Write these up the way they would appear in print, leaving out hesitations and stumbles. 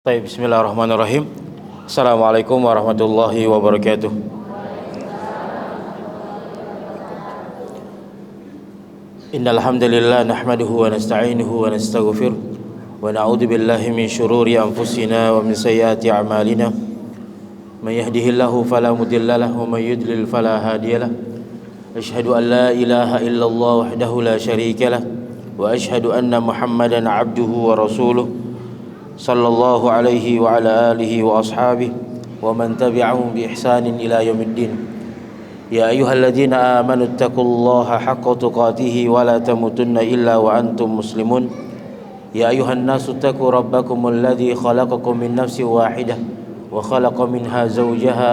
Baik, bismillahirrahmanirrahim. Assalamualaikum warahmatullahi wabarakatuh. Innal hamdalillah nahmaduhu wa nasta'inuhu wa nastaghfiruh wa na'udzu billahi min shururi anfusina wa min sayyiati a'malina. May yahdihillahu fala mudilla lahu wa may yudlil fala hadiya lahu. Asyhadu an la ilaha illallah wahdahu la syarika lahu wa asyhadu anna Muhammadan 'abduhu wa rasuluh. Sallallahu alaihi wa ala alihi wa ashabihi wa man tabi'ahum bi ihsanin ila yaumiddin. Ya ayyuhalladzina amanu taqullaha haqqa tuqatih wa la tamutunna illa wa antum muslimun. Ya ayyuhan nasu taqu rabbakumul ladzi khalaqakum min nafsin wahidah wa khalaqa minha zawjaha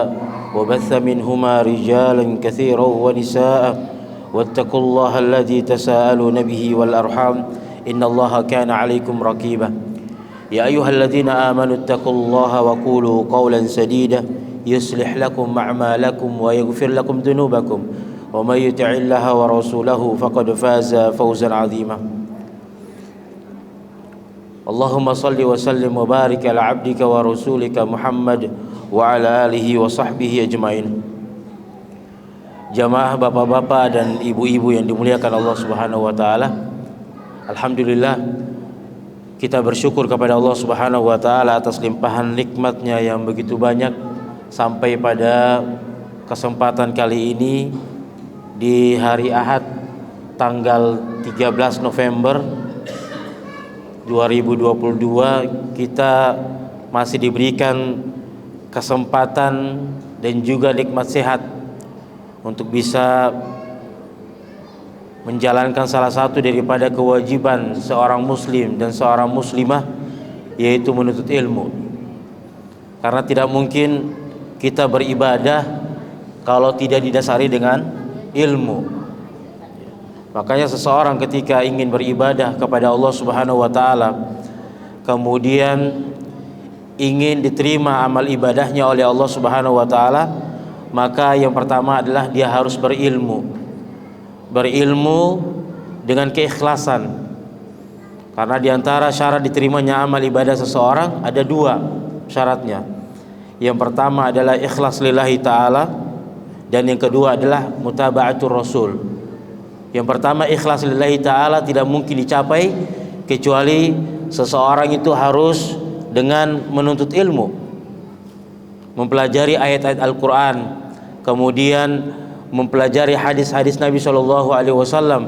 wa batha minhuma rijalan katsiran wa nisaa'a wattaqullaha alladzi tasaaluna bihi wal arham innallaha kana 'alaikum raqiba. Ya ayyuhalladzina amanu taqullaha wa qulu qawlan sadida yuslih lakum a'malakum wa yaghfir lakum dhunubakum wa may yuti'illaha wa rasulahu faqad faza fawzan 'azima. Allahumma salli wa sallim wa barik ala 'abdika wa rasulika Muhammad wa ala alihi wa sahbihi ajmain. Jamaah bapak-bapak dan ibu-ibu yang dimuliakan Allah Subhanahu wa taala. Alhamdulillah, kita bersyukur kepada Allah Subhanahu wa taala atas limpahan nikmatnya yang begitu banyak sampai pada kesempatan kali ini di hari Ahad tanggal 13 November 2022 kita masih diberikan kesempatan dan juga nikmat sehat untuk bisa menjalankan salah satu daripada kewajiban seorang muslim dan seorang muslimah, yaitu menuntut ilmu. Karena tidak mungkin kita beribadah kalau tidak didasari dengan ilmu. Makanya seseorang ketika ingin beribadah kepada Allah Subhanahu wa taala, kemudian ingin diterima amal ibadahnya oleh Allah Subhanahu wa taala, maka yang pertama adalah dia harus berilmu dengan keikhlasan. Karena diantara syarat diterimanya amal ibadah seseorang ada dua syaratnya. Yang pertama adalah ikhlas lillahi ta'ala, dan yang kedua adalah mutaba'atur rasul. Yang pertama ikhlas lillahi ta'ala tidak mungkin dicapai kecuali seseorang itu harus dengan menuntut ilmu, mempelajari ayat-ayat Al-Quran, kemudian mempelajari hadis-hadis Nabi SAW,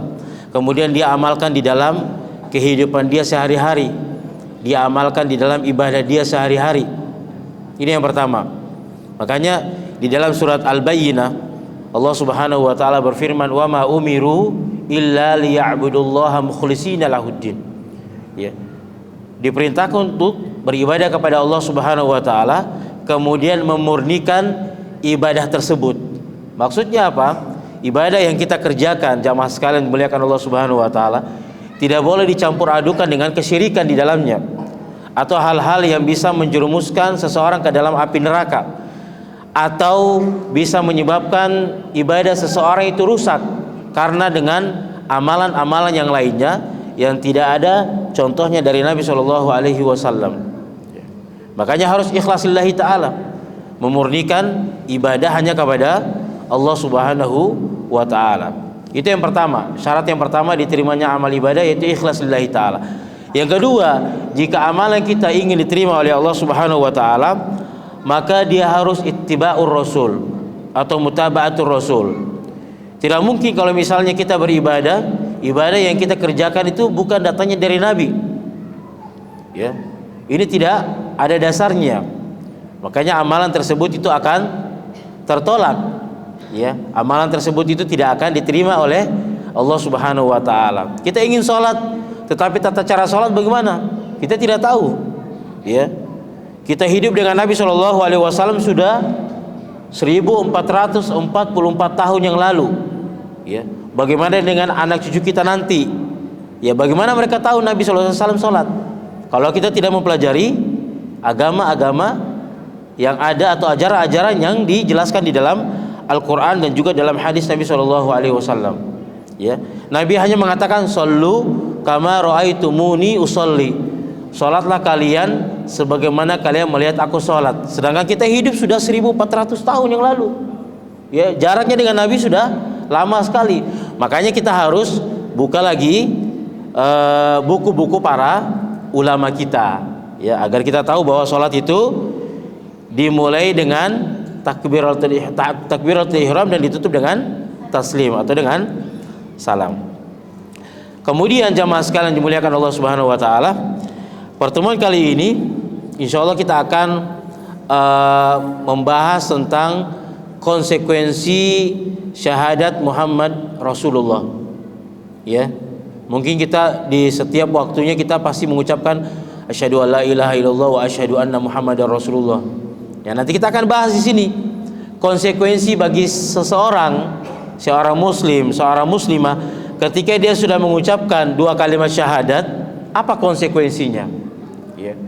kemudian dia amalkan di dalam kehidupan dia sehari-hari, dia amalkan di dalam ibadah dia sehari-hari. Ini yang pertama. Makanya di dalam surat Al-Bayyinah Allah Subhanahu wa taala berfirman, wa ma umiru illa liya'budullaha mukhlishina lahuddin. Ya. Diperintahkan untuk beribadah kepada Allah Subhanahu wa taala, kemudian memurnikan ibadah tersebut. Maksudnya apa? Ibadah yang kita kerjakan, jamaah sekalian dimuliakan Allah Subhanahu wa taala, tidak boleh dicampur adukan dengan kesyirikan di dalamnya atau hal-hal yang bisa menjerumuskan seseorang ke dalam api neraka atau bisa menyebabkan ibadah seseorang itu rusak karena dengan amalan-amalan yang lainnya yang tidak ada contohnya dari Nabi SAW. Makanya harus ikhlas lillahi ta'ala, memurnikan ibadah hanya kepada Allah Subhanahu wa ta'ala. Itu yang pertama, syarat yang pertama diterimanya amal ibadah yaitu ikhlas lillahi ta'ala. Yang kedua, jika amalan kita ingin diterima oleh Allah Subhanahu wa ta'ala, maka dia harus ittiba'ur rasul atau mutaba'atur rasul. Tidak mungkin kalau misalnya kita beribadah, ibadah yang kita kerjakan itu bukan datangnya dari Nabi, ya, ini tidak ada dasarnya. Makanya amalan tersebut itu akan tertolak. Ya, amalan tersebut itu tidak akan diterima oleh Allah Subhanahu wa taala. Kita ingin sholat, tetapi tata cara sholat bagaimana? Kita tidak tahu. Ya. Kita hidup dengan Nabi SAW sudah 1444 tahun yang lalu. Ya. Bagaimana dengan anak cucu kita nanti? Ya, bagaimana mereka tahu Nabi SAW sholat? Kalau kita tidak mempelajari agama-agama yang ada atau ajaran-ajaran yang dijelaskan di dalam Al-Quran dan juga dalam hadis Nabi SAW. Ya, Nabi hanya mengatakan sallu kama ra'aitumuni usolli. Salatlah kalian sebagaimana kalian melihat aku sholat. Sedangkan kita hidup sudah 1400 tahun yang lalu. Ya, jaraknya dengan Nabi sudah lama sekali. Makanya kita harus buka lagi buku-buku para ulama kita, ya, agar kita tahu bahwa sholat itu dimulai dengan takbiratul ihram dan ditutup dengan taslim atau dengan salam. Kemudian jamaah sekalian dimuliakan Allah Subhanahu wa taala, pertemuan kali ini insyaallah kita akan membahas tentang konsekuensi syahadat Muhammad Rasulullah. Ya. Mungkin kita di setiap waktunya kita pasti mengucapkan asyhadu alla ilaha illallah wa asyhadu anna Muhammadar Rasulullah. Ya, nanti kita akan bahas di sini konsekuensi bagi seorang muslim, seorang muslimah ketika dia sudah mengucapkan dua kalimat syahadat, apa konsekuensinya? Ya.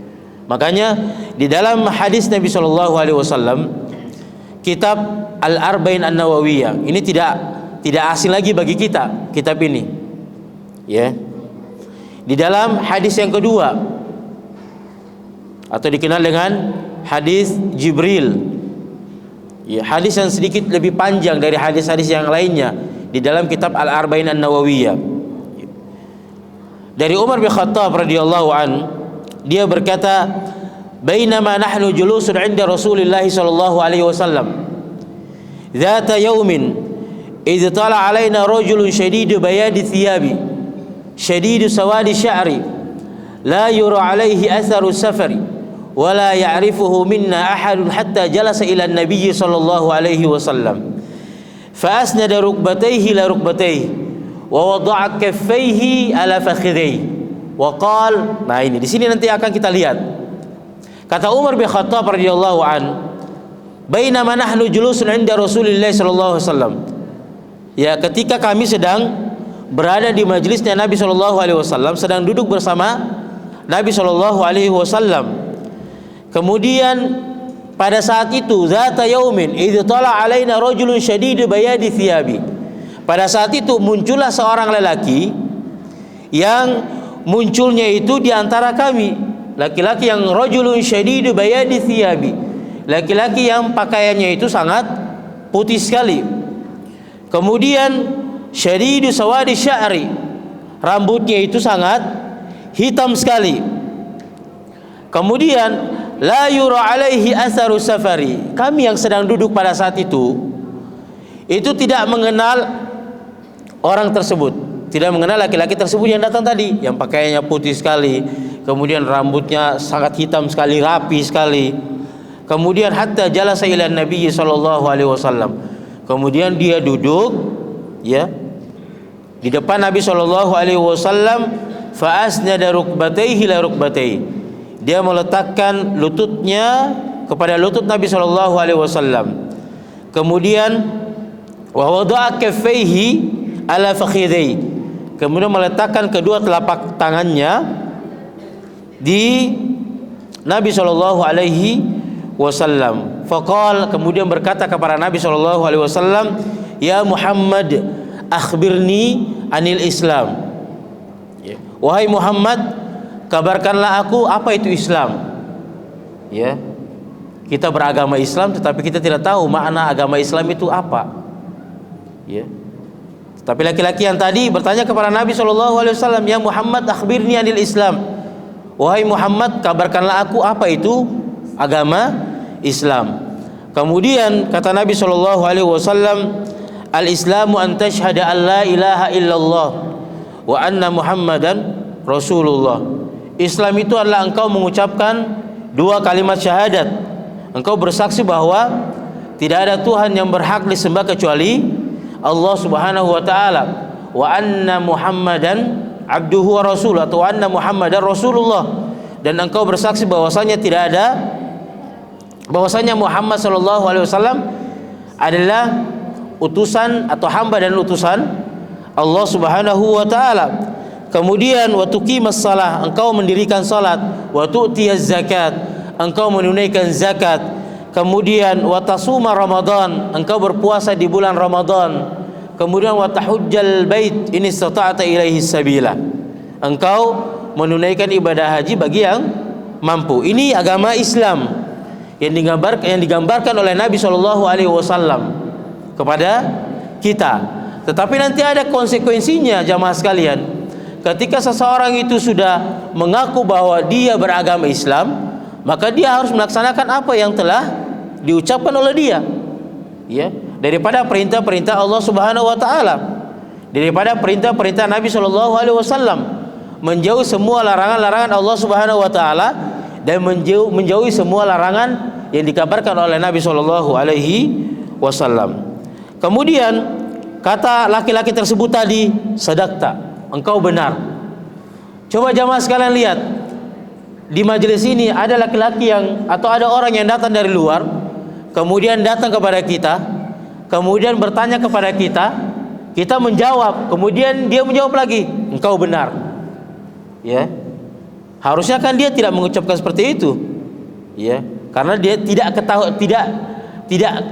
Makanya di dalam hadis Nabi sallallahu alaihi wasallam kitab Al-Arba'in An-Nawawiyah ini tidak asing lagi bagi kita, kitab ini. Ya. Di dalam hadis yang kedua atau dikenal dengan hadis Jibril. Ya, hadis yang sedikit lebih panjang dari hadis-hadis yang lainnya di dalam kitab Al-Arba'in An-Nawawiyah. Dari Umar bin Khattab radhiyallahu an, dia berkata, "Bainama nahnu julusun 'inda Rasulillah sallallahu alaihi wasallam, dzata yaumin idh tala 'alaina rajulun shadidu bayadi thiyabi, shadidu sawadi sya'ri, la yura 'alaihi atharu safari, wa la ya'rifuhu minna ahadun hatta jalasa ila an-nabiy sallallahu alaihi wasallam, fa asnada rukbatayhi ila rukbatayhi wa wada'a kaffayhi ala fakhidayhi wa qala." Nah, ini di sini nanti akan kita lihat. Kata Umar bin Khattab radhiyallahu an, "Bainama nahnu julusun 'inda Rasulillah sallallahu alaihi wasallam." Ya, ketika kami sedang berada di majelisnya Nabi sallallahu alaihi wasallam, sedang duduk bersama Nabi sallallahu alaihi wasallam. Kemudian pada saat itu, zata yaumin idh tala alaina rajulun shadidu bayadi thiyabi. Pada saat itu muncullah seorang lelaki yang munculnya itu di antara kami, laki-laki yang rajulun shadidu bayadi thiyabi, laki-laki yang pakaiannya itu sangat putih sekali. Kemudian syadidu sawadi sya'ri, rambutnya itu sangat hitam sekali. Kemudian la yura alaihi atharu safari, kami yang sedang duduk pada saat itu tidak mengenal orang tersebut, tidak mengenal laki-laki tersebut yang datang tadi, yang pakaiannya putih sekali, kemudian rambutnya sangat hitam sekali, rapi sekali. Kemudian hatta jalasa ila Nabi sallallahu alaihi wasallam, kemudian dia duduk, ya, di depan Nabi sallallahu alaihi wasallam, fa asnada rukbatayhi la rukbatayhi, dia meletakkan lututnya kepada lutut Nabi sallallahu alaihi wasallam. Kemudian wa wada'a kaffayhi ala fakhidayhi, kemudian meletakkan kedua telapak tangannya di Nabi sallallahu alaihi wasallam. Faqal, kemudian berkata kepada Nabi sallallahu alaihi wasallam, "Ya Muhammad, akhbirni anil Islam." Ya. Wahai Muhammad, kabarkanlah aku apa itu Islam. Ya. Kita beragama Islam tetapi kita tidak tahu makna agama Islam itu apa. Ya. Tapi laki-laki yang tadi bertanya kepada Nabi SAW, "Ya Muhammad, akhbirni anil Islam." Wahai Muhammad, kabarkanlah aku apa itu agama Islam. Kemudian kata Nabi SAW, "Al-Islamu an tashhada an la ilaha illallah wa anna Muhammadan Rasulullah." Islam itu adalah engkau mengucapkan dua kalimat syahadat. Engkau bersaksi bahwa tidak ada Tuhan yang berhak disembah kecuali Allah Subhanahu wa taala, wa anna Muhammadan abduhu wa rasul, atau anna Muhammadan Rasulullah, dan engkau bersaksi bahwasanya Muhammad sallallahu alaihi wasallam adalah utusan atau hamba dan utusan Allah Subhanahu wa taala. Kemudian wa tuqimas shalah, engkau mendirikan salat, wa tu'tiyaz zakat, engkau menunaikan zakat. Kemudian wa tasuma Ramadan, engkau berpuasa di bulan Ramadan. Kemudian wa tahujjal bait in istata'ta ilaihi sabila, engkau menunaikan ibadah haji bagi yang mampu. Ini agama Islam yang digambarkan oleh Nabi Shallallahu Alaihi Wasallam kepada kita. Tetapi nanti ada konsekuensinya, jamaah sekalian. Ketika seseorang itu sudah mengaku bahwa dia beragama Islam, maka dia harus melaksanakan apa yang telah diucapkan oleh dia, ya, daripada perintah-perintah Allah Subhanahu Wa Taala, daripada perintah-perintah Nabi Shallallahu Alaihi Wasallam, menjauhi semua larangan-larangan Allah Subhanahu Wa Taala dan menjauhi semua larangan yang dikabarkan oleh Nabi Shallallahu Alaihi Wasallam. Kemudian kata laki-laki tersebut tadi, sadaqta, engkau benar. Coba jamaah sekalian lihat, di majelis ini ada laki-laki yang atau ada orang yang datang dari luar, kemudian datang kepada kita, kemudian bertanya kepada kita, kita menjawab, kemudian dia menjawab lagi, engkau benar. Ya, harusnya kan dia tidak mengucapkan seperti itu, ya, karena dia tidak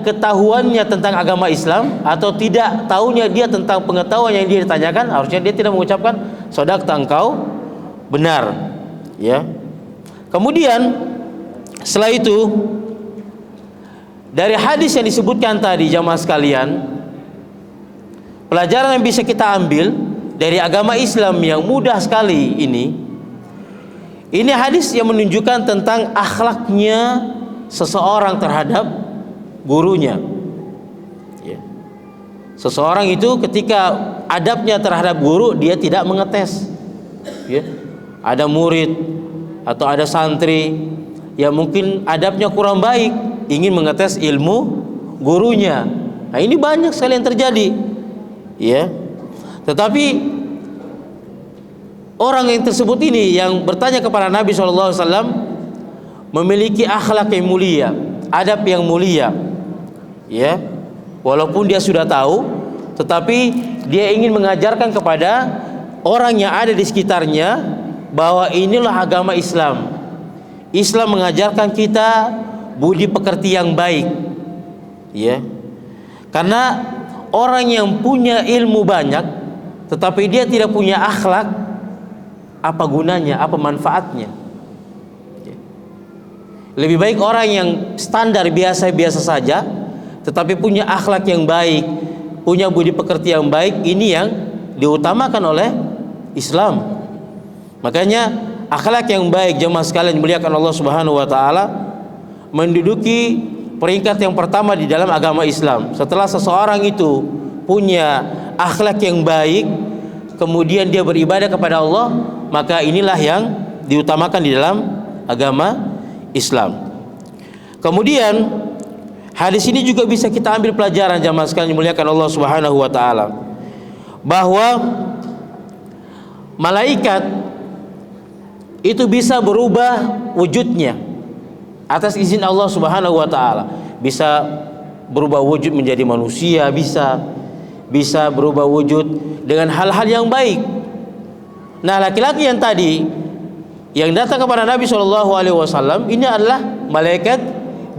ketahuannya tentang agama Islam, atau tidak tahunya dia tentang pengetahuan yang dia ditanyakan. Harusnya dia tidak mengucapkan shadaqta, engkau benar, ya. Kemudian setelah itu, dari hadis yang disebutkan tadi, jamaah sekalian, pelajaran yang bisa kita ambil dari agama Islam yang mudah sekali ini hadis yang menunjukkan tentang akhlaknya seseorang terhadap gurunya, ya. Seseorang itu ketika adabnya terhadap guru, dia tidak mengetes, ya. Ada murid atau ada santri yang mungkin adabnya kurang baik, ingin mengetes ilmu gurunya. Nah, ini banyak sekali yang terjadi, ya. Tetapi orang yang tersebut ini yang bertanya kepada Nabi SAW memiliki akhlak yang mulia, adab yang mulia, ya. Walaupun dia sudah tahu, tetapi dia ingin mengajarkan kepada orang yang ada di sekitarnya bahwa inilah agama Islam. Islam mengajarkan kita budi pekerti yang baik, ya. Karena orang yang punya ilmu banyak tetapi dia tidak punya akhlak, apa gunanya, apa manfaatnya? Lebih baik orang yang standar biasa-biasa saja tetapi punya akhlak yang baik, punya budi pekerti yang baik. Ini yang diutamakan oleh Islam. Makanya akhlak yang baik, jemaah sekalian dimuliakan Allah Subhanahu wa taala, menduduki peringkat yang pertama di dalam agama Islam. Setelah seseorang itu punya akhlak yang baik, kemudian dia beribadah kepada Allah, maka inilah yang diutamakan di dalam agama Islam. Kemudian hadis ini juga bisa kita ambil pelajaran, jamaah sekalian dimuliakan Allah Subhanahu wa taala, bahwa malaikat itu bisa berubah wujudnya atas izin Allah Subhanahu wa taala. Bisa berubah wujud menjadi manusia, bisa berubah wujud dengan hal-hal yang baik. Nah, laki-laki yang tadi yang datang kepada Nabi SAW ini adalah malaikat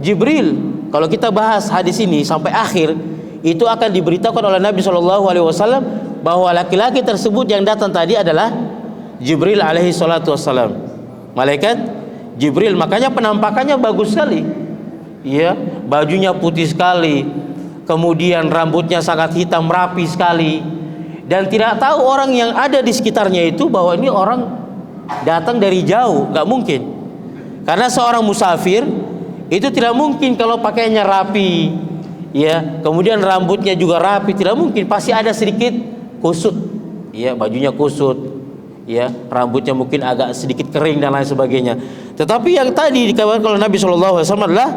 Jibril. Kalau kita bahas hadis ini sampai akhir, itu akan diberitakan oleh Nabi SAW bahwa laki-laki tersebut yang datang tadi adalah Jibril alaihi salatu wassalam, malaikat Jibril. Makanya penampakannya bagus sekali, ya, bajunya putih sekali, kemudian rambutnya sangat hitam rapi sekali, dan tidak tahu orang yang ada di sekitarnya itu bahwa ini orang datang dari jauh. Gak mungkin, karena seorang musafir itu tidak mungkin kalau pakaiannya rapi, ya, kemudian rambutnya juga rapi, tidak mungkin, pasti ada sedikit kusut, ya, bajunya kusut, ya, rambutnya mungkin agak sedikit kering dan lain sebagainya. Tetapi yang tadi dikabarkan oleh Nabi SAW adalah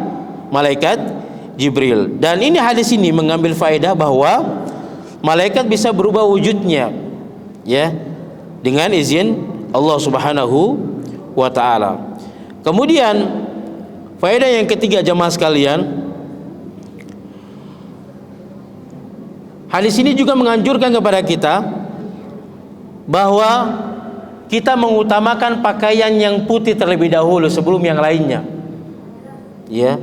malaikat Jibril. Dan ini hadis ini mengambil faedah bahwa malaikat bisa berubah wujudnya, ya, dengan izin Allah Subhanahu wa taala. Kemudian faedah yang ketiga, jamaah sekalian, hadis ini juga menganjurkan kepada kita bahwa kita mengutamakan pakaian yang putih terlebih dahulu sebelum yang lainnya, ya.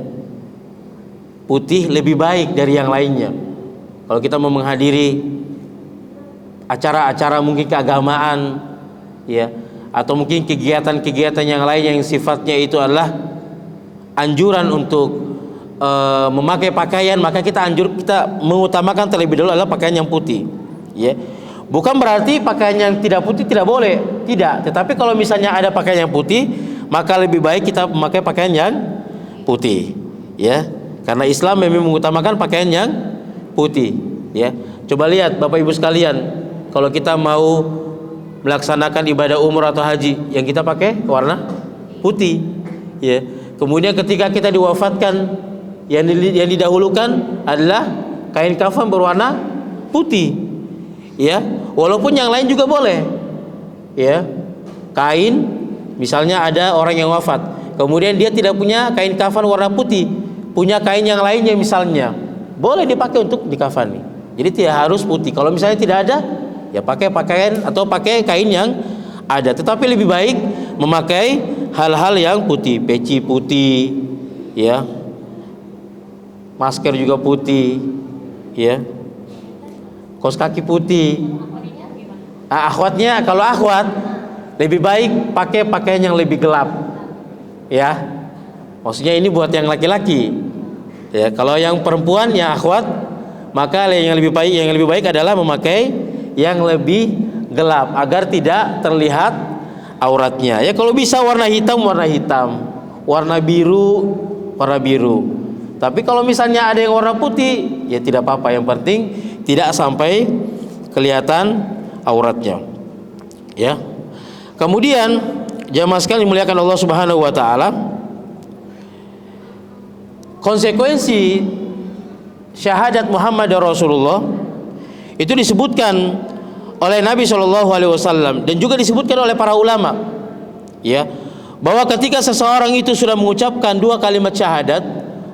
Putih lebih baik dari yang lainnya. Kalau kita mau menghadiri acara-acara mungkin keagamaan, ya, atau mungkin kegiatan-kegiatan yang lain yang sifatnya itu adalah anjuran untuk memakai pakaian, maka kita mengutamakan terlebih dahulu adalah pakaian yang putih, ya. Bukan berarti pakaian yang tidak putih tidak boleh, tidak. Tetapi kalau misalnya ada pakaian yang putih, maka lebih baik kita memakai pakaian yang putih, ya. Karena Islam memang mengutamakan pakaian yang putih, ya. Coba lihat Bapak Ibu sekalian, kalau kita mau melaksanakan ibadah umrah atau haji, yang kita pakai warna putih, ya. Kemudian ketika kita diwafatkan, yang didahulukan adalah kain kafan berwarna putih, ya. Walaupun yang lain juga boleh, ya. Kain, misalnya ada orang yang wafat, kemudian dia tidak punya kain kafan warna putih, punya kain yang lainnya misalnya, boleh dipakai untuk dikafani. Jadi tidak harus putih. Kalau misalnya tidak ada, ya pakai pakaian atau pakai kain yang ada. Tetapi lebih baik memakai hal-hal yang putih, peci putih, ya, masker juga putih, ya, kaos kaki putih. Akhwatnya, kalau akhwat lebih baik pakai pakaian yang lebih gelap, ya. Maksudnya ini buat yang laki-laki, ya. Kalau yang perempuan, ya akhwat, maka yang lebih baik adalah memakai yang lebih gelap agar tidak terlihat auratnya. Ya, kalau bisa warna hitam, warna biru. Tapi kalau misalnya ada yang warna putih, ya tidak apa-apa. Yang penting tidak sampai kelihatan auratnya. Ya. Kemudian jamaah sekalian dimuliakan Allah Subhanahu wa taala, konsekuensi syahadat Muhammad Rasulullah itu disebutkan oleh Nabi SAW dan juga disebutkan oleh para ulama, ya, bahwa ketika seseorang itu sudah mengucapkan dua kalimat syahadat,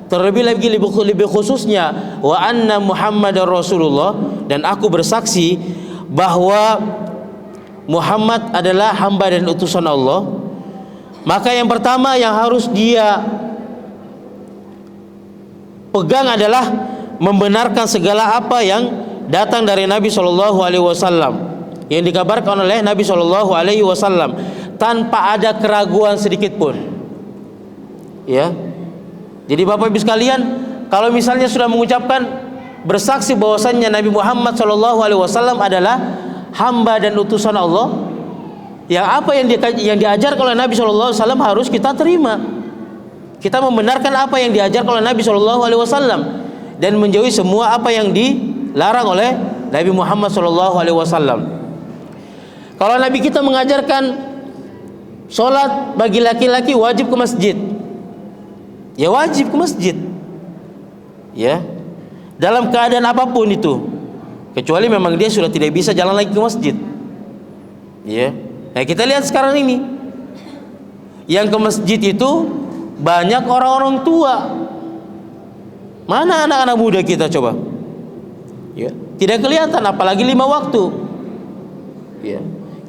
terlebih lagi lebih khususnya wa anna Muhammadar Rasulullah, dan aku bersaksi bahwa Muhammad adalah hamba dan utusan Allah, maka yang pertama yang harus dia pegang adalah membenarkan segala apa yang datang dari Nabi SAW, yang dikabarkan oleh Nabi SAW, tanpa ada keraguan sedikit pun, ya. Jadi Bapak Ibu sekalian, kalau misalnya sudah mengucapkan bersaksi bahwasannya Nabi Muhammad SAW adalah hamba dan utusan Allah, yang apa yang diajarkan oleh Nabi SAW harus kita terima. Kita membenarkan apa yang diajarkan oleh Nabi SAW dan menjauhi semua apa yang dilarang oleh Nabi Muhammad SAW. Kalau Nabi kita mengajarkan sholat bagi laki-laki wajib ke masjid, ya wajib ke masjid, ya, dalam keadaan apapun itu, kecuali memang dia sudah tidak bisa jalan lagi ke masjid, ya. Nah, kita lihat sekarang ini yang ke masjid itu banyak orang-orang tua. Mana anak-anak muda kita coba? Ya, tidak kelihatan, apalagi 5 waktu. Ya.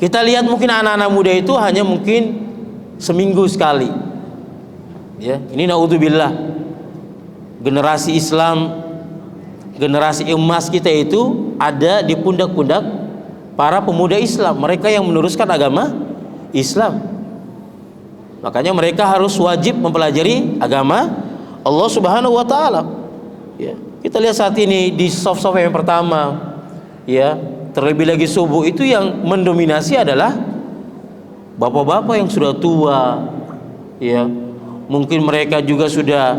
Kita lihat mungkin anak-anak muda itu hanya mungkin seminggu sekali. Ya, ini naudzubillah. Generasi Islam, generasi emas kita itu ada di pundak-pundak para pemuda Islam, mereka yang meneruskan agama Islam. Makanya mereka harus wajib mempelajari agama Allah Subhanahu wa taala. Ya, kita lihat saat ini di soft yang pertama, ya, terlebih lagi subuh itu yang mendominasi adalah bapak-bapak yang sudah tua, ya. Mungkin mereka juga sudah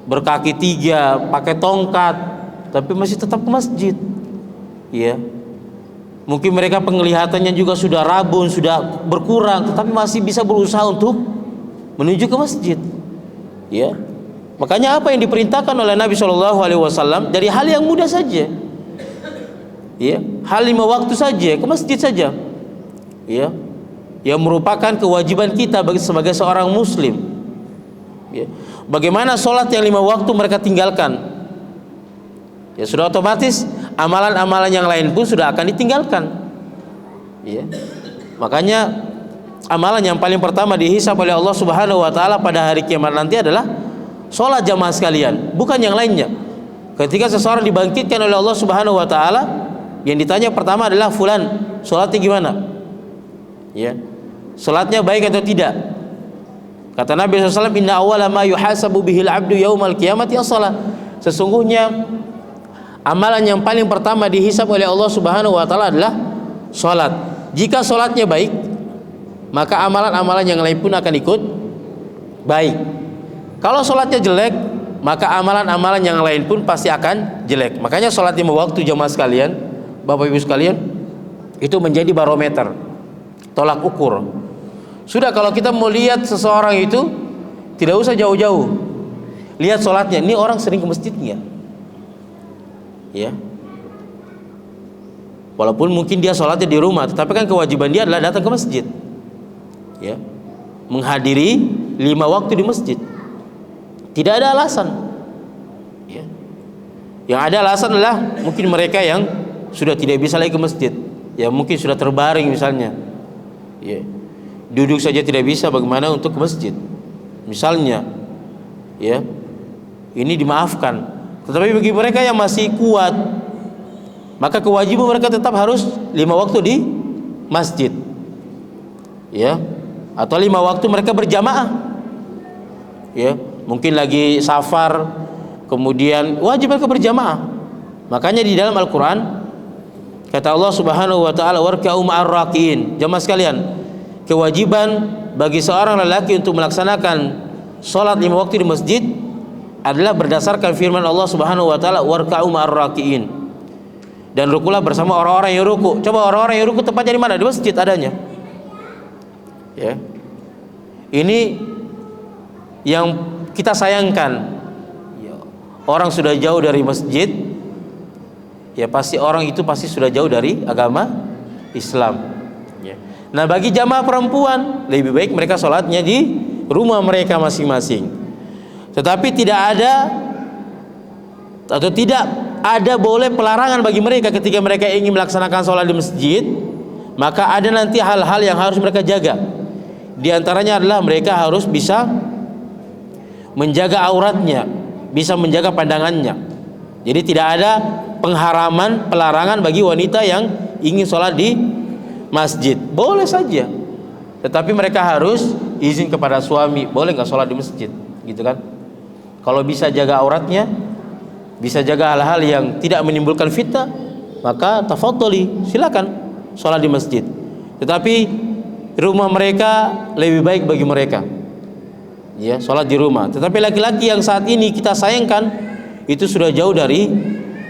berkaki 3, pakai tongkat, tapi masih tetap ke masjid, ya. Mungkin mereka penglihatannya juga sudah rabun, sudah berkurang, tetapi masih bisa berusaha untuk menuju ke masjid, ya. Makanya apa yang diperintahkan oleh Nabi SAW dari hal yang mudah saja, ya, hal 5 waktu saja, ke masjid saja, ya, yang merupakan kewajiban kita sebagai seorang muslim, ya. Bagaimana sholat yang 5 waktu mereka tinggalkan, ya sudah otomatis amalan-amalan yang lain pun sudah akan ditinggalkan, ya. Makanya amalan yang paling pertama dihisab oleh Allah Subhanahu wa taala pada hari kiamat nanti adalah sholat jamaah sekalian, bukan yang lainnya. Ketika seseorang dibangkitkan oleh Allah Subhanahu wa taala, yang ditanya pertama adalah fulan, sholatnya gimana? Ya, salatnya baik atau tidak? Kata Nabi SAW, inna awwala ma yuhasabu bihil abdu yaumal qiyamati as-salat. Sesungguhnya amalan yang paling pertama dihisab oleh Allah Subhanahu wa taala adalah salat. Jika salatnya baik, maka amalan-amalan yang lain pun akan ikut baik. Kalau salatnya jelek, maka amalan-amalan yang lain pun pasti akan jelek. Makanya salat 5 waktu jamaah sekalian, Bapak Ibu sekalian, itu menjadi barometer, tolak ukur. Sudah, kalau kita mau lihat seseorang itu, tidak usah jauh-jauh, lihat sholatnya. Ini orang sering ke masjid nggak? Ya, walaupun mungkin dia sholatnya di rumah, tetapi kan kewajiban dia adalah datang ke masjid. Ya, menghadiri 5 waktu di masjid. Tidak ada alasan. Ya, yang ada alasan adalah mungkin mereka yang sudah tidak bisa lagi ke masjid. Ya, mungkin sudah terbaring misalnya. Ya, duduk saja tidak bisa, bagaimana untuk ke masjid misalnya. Ya, ini dimaafkan. Tetapi bagi mereka yang masih kuat, maka kewajiban mereka tetap harus 5 waktu di masjid. Ya, atau 5 waktu mereka berjamaah. Ya, mungkin lagi safar, kemudian wajib mereka berjamaah. Makanya di dalam Al-Quran kata Allah Subhanahu wa taala, warka'u ma'ar rakiin. Jamaah sekalian, kewajiban bagi seorang lelaki untuk melaksanakan sholat 5 waktu di masjid adalah berdasarkan firman Allah Subhanahu wa taala, warka'u ma'ar rakiin. Dan rukulah bersama orang-orang yang ruku. Coba orang-orang yang ruku tempatnya di mana? Di masjid adanya. Ya, ini yang kita sayangkan. Orang sudah jauh dari masjid, ya pasti orang itu pasti sudah jauh dari agama Islam. Ya. Nah, bagi jamaah perempuan lebih baik mereka sholatnya di rumah mereka masing-masing. Tetapi tidak ada boleh pelarangan bagi mereka ketika mereka ingin melaksanakan sholat di masjid. Maka ada nanti hal-hal yang harus mereka jaga. Di antaranya adalah mereka harus bisa menjaga auratnya, bisa menjaga pandangannya. Jadi tidak ada pengharaman, pelarangan bagi wanita yang ingin sholat di masjid. Boleh saja, tetapi mereka harus izin kepada suami, boleh nggak sholat di masjid, gitu kan? Kalau bisa jaga auratnya, bisa jaga hal-hal yang tidak menimbulkan fitnah, maka tafadholi, silakan sholat di masjid. Tetapi rumah mereka lebih baik bagi mereka. Ya, sholat di rumah. Tetapi laki-laki yang saat ini kita sayangkan itu sudah jauh dari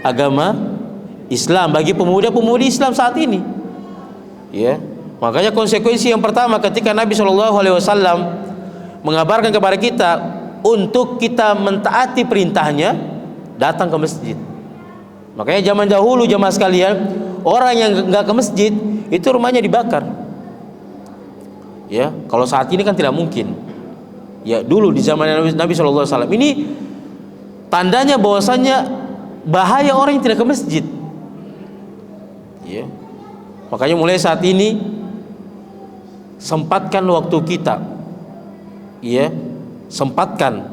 agama Islam bagi pemuda-pemudi Islam saat ini. Ya, makanya konsekuensi yang pertama ketika Nabi SAW mengabarkan kepada kita untuk kita mentaati perintahnya, datang ke masjid. Makanya zaman dahulu jamaah sekalian, orang yang nggak ke masjid itu rumahnya dibakar. Ya, kalau saat ini kan tidak mungkin. Ya, dulu di zaman Nabi SAW ini tandanya bahwasanya bahaya orang yang tidak ke masjid. Ya, makanya mulai saat ini sempatkan waktu kita. Ya, sempatkan.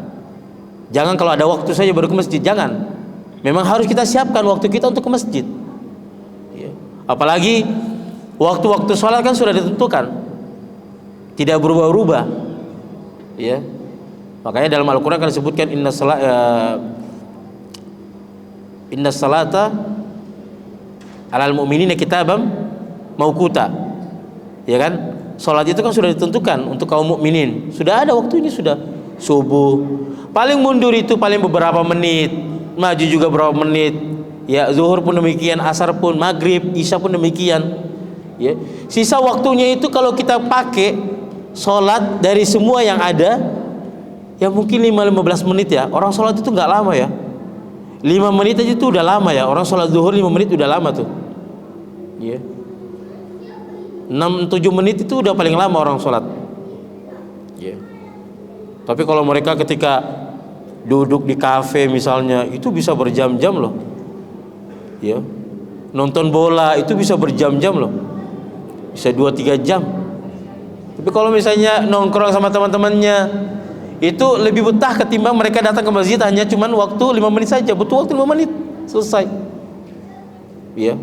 Jangan kalau ada waktu saja baru ke masjid, jangan. Memang harus kita siapkan waktu kita untuk ke masjid. Ya, apalagi waktu-waktu sholat kan sudah ditentukan, tidak berubah-ubah. Ya, makanya dalam Al-Quran kan disebutkan inna salata alal mu'minina kitabam mauquta. Ya kan, salat itu kan sudah ditentukan untuk kaum mukminin. Sudah ada waktunya, sudah subuh. Paling mundur itu paling beberapa menit, maju juga beberapa menit. Ya, zuhur pun demikian, asar pun, maghrib, isya pun demikian. Ya, sisa waktunya itu kalau kita pakai sholat dari semua yang ada, ya mungkin 5-15 menit ya. Orang sholat itu nggak lama ya, 5 menit aja itu udah lama ya. Orang sholat zuhur 5 menit udah lama tuh. Ya, 6-7 menit itu udah paling lama orang sholat. Ya, tapi kalau mereka ketika duduk di kafe misalnya, itu bisa berjam-jam loh. Ya, nonton bola itu bisa berjam-jam loh, bisa 2-3 jam. Tapi kalau misalnya nongkrong sama teman-temannya, itu lebih betah ketimbang mereka datang ke masjid hanya cuman waktu 5 menit saja. Butuh waktu 5 menit, selesai. Ya,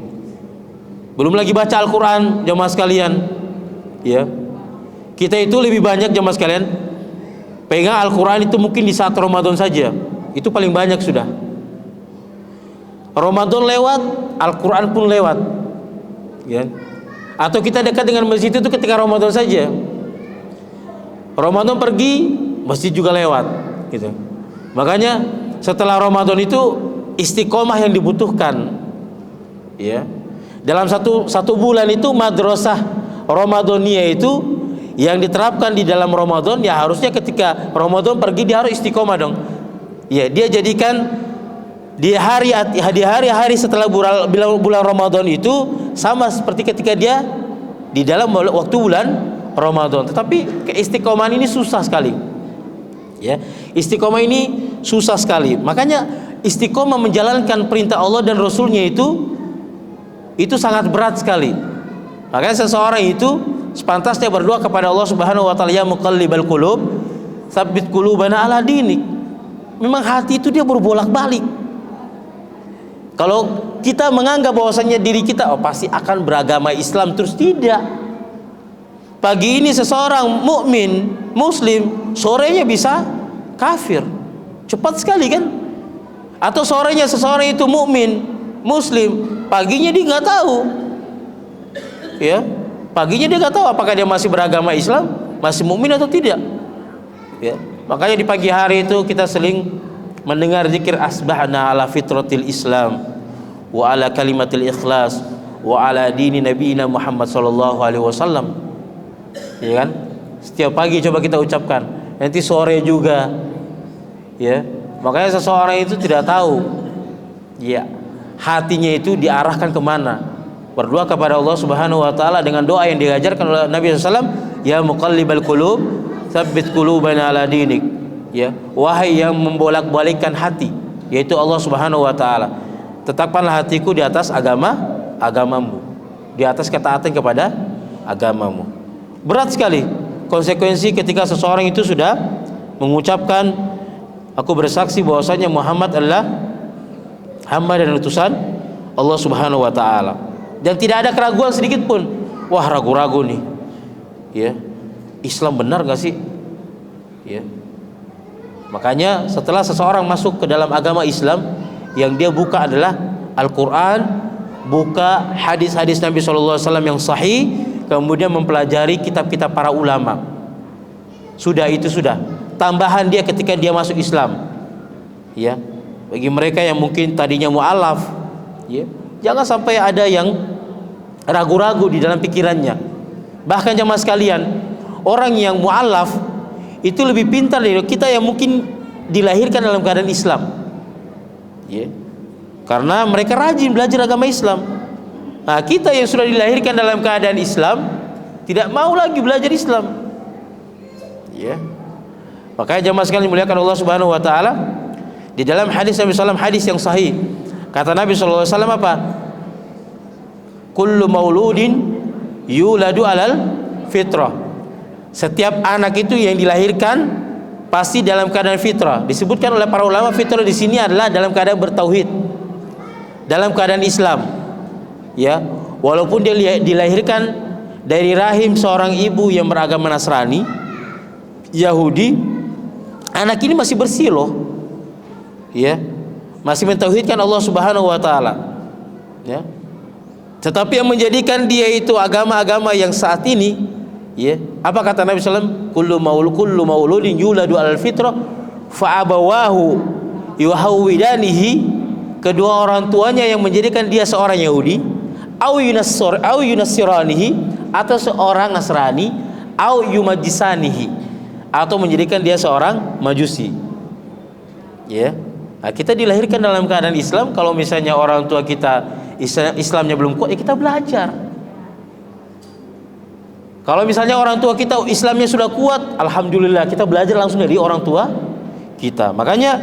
belum lagi baca Al-Quran jamaah sekalian. Ya, kita itu lebih banyak jemaah sekalian pegang Al-Quran itu mungkin di saat Ramadan saja, itu paling banyak sudah. Ramadan lewat, Al-Quran pun lewat, ya. Atau kita dekat dengan masjid itu ketika Ramadan saja. Ramadan pergi, masjid juga lewat, gitu. Makanya setelah Ramadan itu istiqomah yang dibutuhkan, ya. Dalam satu bulan itu madrasah Ramadhania itu yang diterapkan di dalam Ramadan, ya harusnya ketika Ramadan pergi dia harus istiqomah dong. Ya, dia jadikan di hari-hari setelah bulan Ramadan itu sama seperti ketika dia di dalam waktu bulan Ramadan. Tetapi keistiqomahan ini susah sekali. Ya, istiqomah ini susah sekali. Makanya istiqomah menjalankan perintah Allah dan Rasulnya itu sangat berat sekali. Makanya seseorang itu sepantasnya berdoa kepada Allah Subhanahu wa taala, ya muqallibal qulub, tsabbit qulubana ala dinik. Memang hati itu dia berbolak-balik. Kalau kita menganggap bahwasanya diri kita pasti akan beragama Islam terus, tidak. Pagi ini seseorang mukmin muslim, sorenya bisa kafir. Cepat sekali kan? Atau sorenya seseorang itu mukmin muslim, paginya dia nggak tahu. Ya, paginya dia nggak tahu apakah dia masih beragama Islam, masih mukmin atau tidak. Ya, makanya di pagi hari itu kita seling mendengar zikir asbahna ala fitratil Islam wa ala kalimatil ikhlas wa ala dini nabiyina Muhammad sallallahu alaihi wasallam. Ya kan? Setiap pagi coba kita ucapkan, nanti sore juga. Ya. Makanya seseorang itu tidak tahu ya hatinya itu diarahkan kemana. Berdoa kepada Allah Subhanahu wa taala dengan doa yang diajarkan oleh Nabi SAW, ya muqallibal qulub, tsabbit qulubana ala dinik. Ya, wahai yang membolak-balikkan hati, yaitu Allah Subhanahu wa taala, tetapkanlah hatiku di atas agamamu, di atas ketaatan kepada agamamu. Berat sekali konsekuensi ketika seseorang itu sudah mengucapkan, aku bersaksi bahwasanya Muhammad adalah hamba dan utusan Allah Subhanahu wa taala, dan tidak ada keraguan sedikit pun. Wah, ragu-ragu nih. Ya. Islam benar enggak sih? Ya. Makanya setelah seseorang masuk ke dalam agama Islam, yang dia buka adalah Al-Quran, buka hadis-hadis Nabi SAW yang sahih, kemudian mempelajari kitab-kitab para ulama. Sudah, itu sudah tambahan dia ketika dia masuk Islam. Ya, bagi mereka yang mungkin tadinya mu'alaf, ya, jangan sampai ada yang ragu-ragu di dalam pikirannya. Bahkan jamaah sekalian, orang yang mu'alaf itu lebih pintar dari kita yang mungkin dilahirkan dalam keadaan Islam, ya. Karena mereka rajin belajar agama Islam. Nah, kita yang sudah dilahirkan dalam keadaan Islam tidak mau lagi belajar Islam, ya. Makanya jamaah sekalian dimuliakan Allah Subhanahu wa taala, di dalam hadis Nabi SAW, hadis yang sahih, kata Nabi SAW apa? Kullu mauludin yuladu alal fitrah. Setiap anak itu yang dilahirkan pasti dalam keadaan fitrah. Disebutkan oleh para ulama, fitrah di sini adalah dalam keadaan bertauhid, dalam keadaan Islam. Ya, walaupun dia dilahirkan dari rahim seorang ibu yang beragama Nasrani, Yahudi, anak ini masih bersih loh. Ya, masih mentauhidkan Allah Subhanahu wa taala. Ya. Tetapi yang menjadikan dia itu agama-agama yang saat ini, ya, apa kata Nabi SAW? Kullu mauludin yuladu alal fitrah fa abawahu yuhawwidanihi. Kedua orang tuanya yang menjadikan dia seorang Yahudi, au yunassiranihi, atau seorang Nasrani, au yumajisanihi, atau menjadikan dia seorang Majusi. Ya. Nah, kita dilahirkan dalam keadaan Islam. Kalau misalnya orang tua kita Islamnya belum kuat, ya kita belajar. Kalau misalnya orang tua kita Islamnya sudah kuat, alhamdulillah, kita belajar langsung dari orang tua kita. Makanya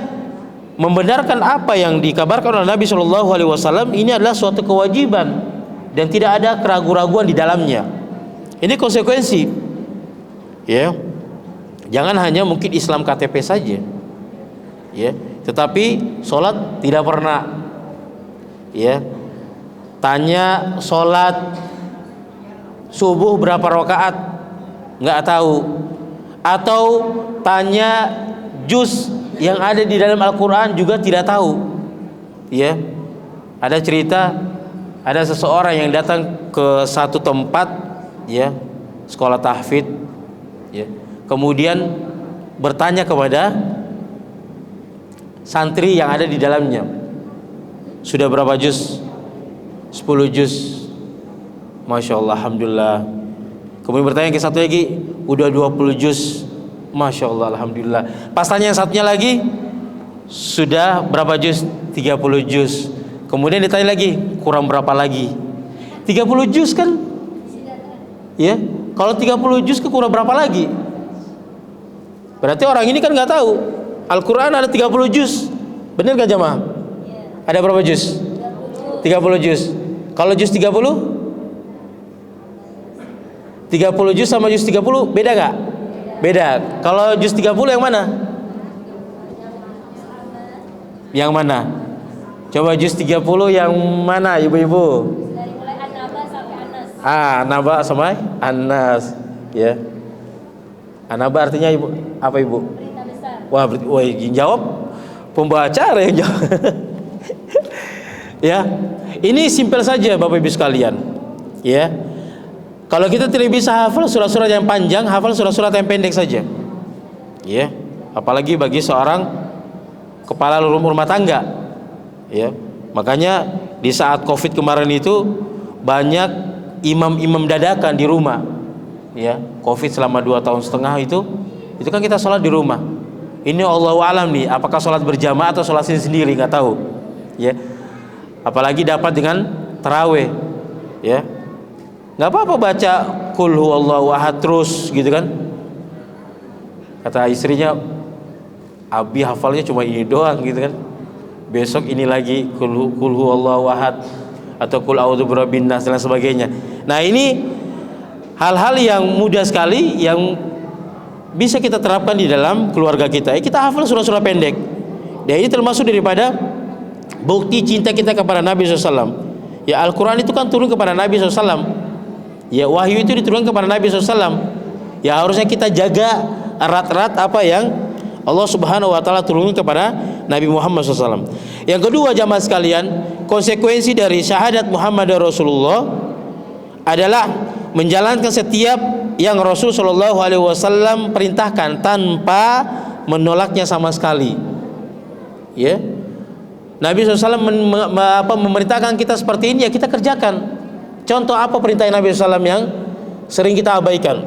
membenarkan apa yang dikabarkan oleh Nabi SAW ini adalah suatu kewajiban dan tidak ada keraguan-raguan di dalamnya. Ini konsekuensi. Ya, jangan hanya mungkin Islam KTP saja. Ya, tetapi sholat tidak pernah. Ya, tanya sholat subuh berapa rakaat, nggak tahu. Atau tanya juz yang ada di dalam Al-Quran juga tidak tahu. Ya, ada cerita, ada seseorang yang datang ke satu tempat, ya, sekolah tahfidz, ya, kemudian bertanya kepada santri yang ada di dalamnya, sudah berapa juz? 10 juz. Masya Allah, alhamdulillah. Kemudian bertanya ke satu lagi, udah 20 juz. Masya Allah, alhamdulillah. Pas tanya yang satunya lagi, sudah berapa juz? 30 juz. Kemudian ditanya lagi, kurang berapa lagi? 30 juz kan? Ya, kalau 30 juz kurang berapa lagi? Berarti orang ini kan nggak tahu Al-Quran ada 30 juz. Benar gak jamaah? Ada berapa juz? 30 juz. Kalau juz 30? 30 juz sama juz 30 beda gak? Beda. Kalau juz 30 yang mana? Yang mana? Coba juz 30 yang mana ibu-ibu? Dari mulai An-Naba sampai An-Nas. An-Naba sampai An-Nas, ya. An-Naba artinya ibu apa ibu? Berita besar. Wah, yang jawab pembaca yang jawab. Ya, ini simpel saja Bapak Ibu sekalian. Ya, kalau kita tidak bisa hafal surat-surat yang panjang, hafal surat-surat yang pendek saja. Ya, apalagi bagi seorang kepala rumah tangga. Ya, makanya di saat COVID kemarin itu banyak imam-imam dadakan di rumah. Ya, COVID selama 2,5 tahun itu kan kita sholat di rumah. Ini Allahu alam nih, apakah sholat berjamaah atau sholat sendiri, nggak tahu. Ya, apalagi dapat dengan taraweh. Ya, nggak apa-apa baca Qul huwallahu ahad terus gitu kan. Kata istrinya, Abi hafalnya cuma ini doang gitu kan. Besok ini lagi Qul huwallahu ahad atau Qul a'udzu birabbin nas dan sebagainya. Nah, ini hal-hal yang mudah sekali yang bisa kita terapkan di dalam keluarga kita. Kita hafal surah-surah pendek. Dan ini termasuk daripada bukti cinta kita kepada Nabi SAW. Ya, Al-Quran itu kan turun kepada Nabi SAW. Ya, wahyu itu diturunkan kepada Nabi SAW. Ya, harusnya kita jaga erat-erat apa yang Allah Subhanahu wa taala turunkan kepada Nabi Muhammad SAW. Yang kedua jamaah sekalian, konsekuensi dari syahadat Muhammad Rasulullah adalah menjalankan setiap yang Rasul Shallallahu Alaihi Wasallam perintahkan tanpa menolaknya sama sekali. Ya, Nabi SAW memerintahkan kita seperti ini, ya kita kerjakan. Contoh apa perintah Nabi SAW yang sering kita abaikan?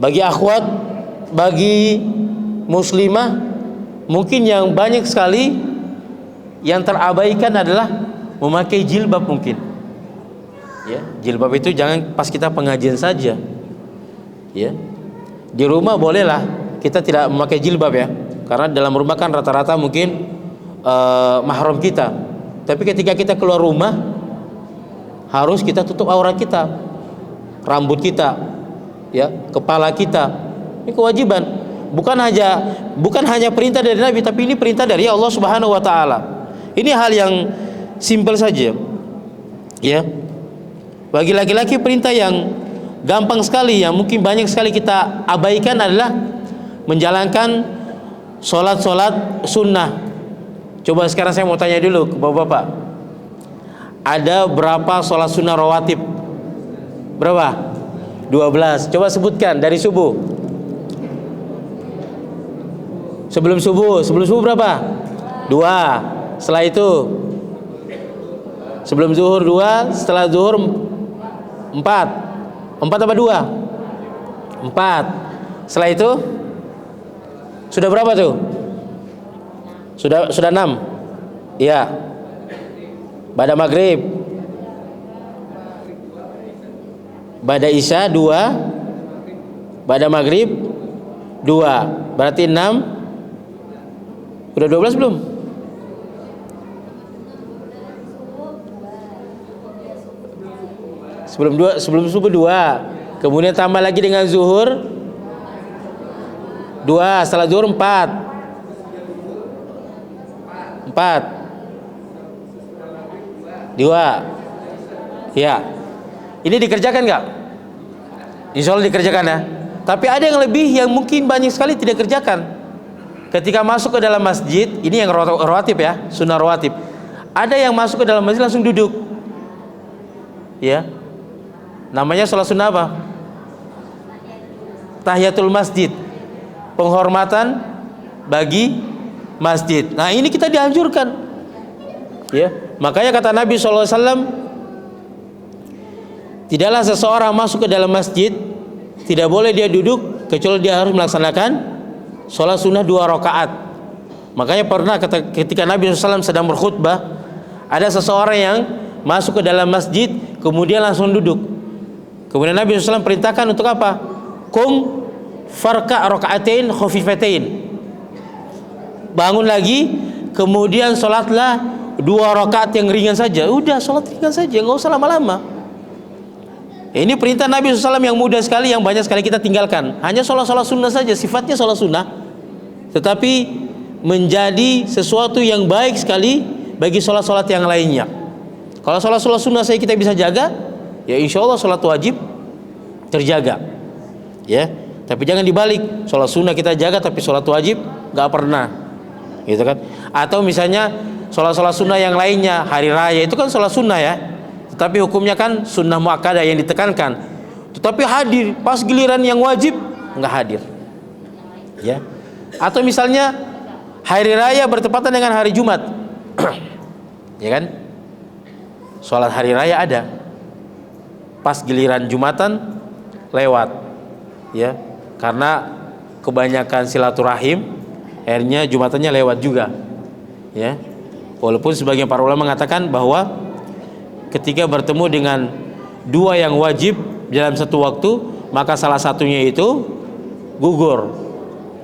Bagi akhwat, bagi muslimah, mungkin yang banyak sekali yang terabaikan adalah memakai jilbab mungkin. Ya, jilbab itu jangan pas kita pengajian saja. Ya, di rumah bolehlah kita tidak memakai jilbab ya, karena dalam rumah kan rata-rata mungkin mahram kita. Tapi ketika kita keluar rumah harus kita tutup aurat kita, rambut kita, ya, kepala kita. Ini kewajiban. Bukan hanya perintah dari Nabi, tapi ini perintah dari Allah Subhanahu wa taala. Ini hal yang simpel saja. Ya. Bagi laki-laki perintah yang gampang sekali, yang mungkin banyak sekali kita abaikan adalah menjalankan sholat-sholat sunnah. Coba sekarang saya mau tanya dulu ke bapak-bapak, ada berapa sholat sunnah rawatib? Berapa? 12. Coba sebutkan dari subuh. Sebelum subuh berapa? 2. Setelah itu sebelum zuhur 2, setelah zuhur 4 apa 2? 4. Setelah itu sudah berapa tuh? Sudah 6. Iya. Ba'da maghrib, ba'da isya 2, ba'da maghrib 2. Berarti 6. Udah 12 belum? Sebelum subuh 2, kemudian tambah lagi dengan zuhur 2, setelah zuhur 4. 2. Ya. Ini dikerjakan nggak? Insya Allah dikerjakan ya. Tapi ada yang lebih yang mungkin banyak sekali tidak kerjakan. Ketika masuk ke dalam masjid, ini yang rawatib ya, sunnah rawatib. Ada yang masuk ke dalam masjid langsung duduk. Ya. Namanya sholat sunnah apa? Tahiyatul masjid. Penghormatan bagi masjid. Nah, ini kita dianjurkan. Ya. Makanya kata Nabi SAW, tidaklah seseorang masuk ke dalam masjid, tidak boleh dia duduk kecuali dia harus melaksanakan sholat sunnah 2 rakaat. Makanya pernah ketika Nabi SAW sedang berkhutbah, ada seseorang yang masuk ke dalam masjid kemudian langsung duduk. Kemudian Nabi SAW perintahkan untuk apa? Kum farka rakaatain khafifatain. Bangun lagi, kemudian sholatlah 2 rakaat yang ringan saja. Udah, sholat ringan saja, nggak usah lama-lama. Ini perintah Nabi SAW yang mudah sekali, yang banyak sekali kita tinggalkan. Hanya sholat-sholat sunnah saja, sifatnya sholat sunnah, tetapi menjadi sesuatu yang baik sekali bagi sholat-sholat yang lainnya. Kalau sholat-sholat sunnah saya kita bisa jaga, ya insya Allah sholat wajib terjaga. Ya, tapi jangan dibalik, sholat sunnah kita jaga tapi sholat wajib nggak pernah, gitu kan? Atau misalnya sholat-sholat sunnah yang lainnya, hari raya itu kan sholat sunnah ya, tetapi hukumnya kan sunnah muakkadah yang ditekankan. Tetapi hadir pas giliran yang wajib nggak hadir. Ya. Atau misalnya hari raya bertepatan dengan hari Jumat. Ya kan? Sholat hari raya ada. Pas giliran Jumatan lewat. Ya. Karena kebanyakan silaturahim akhirnya Jumatannya lewat juga. Ya. Walaupun sebagian para ulama mengatakan bahwa ketika bertemu dengan 2 yang wajib dalam satu waktu, maka salah satunya itu gugur,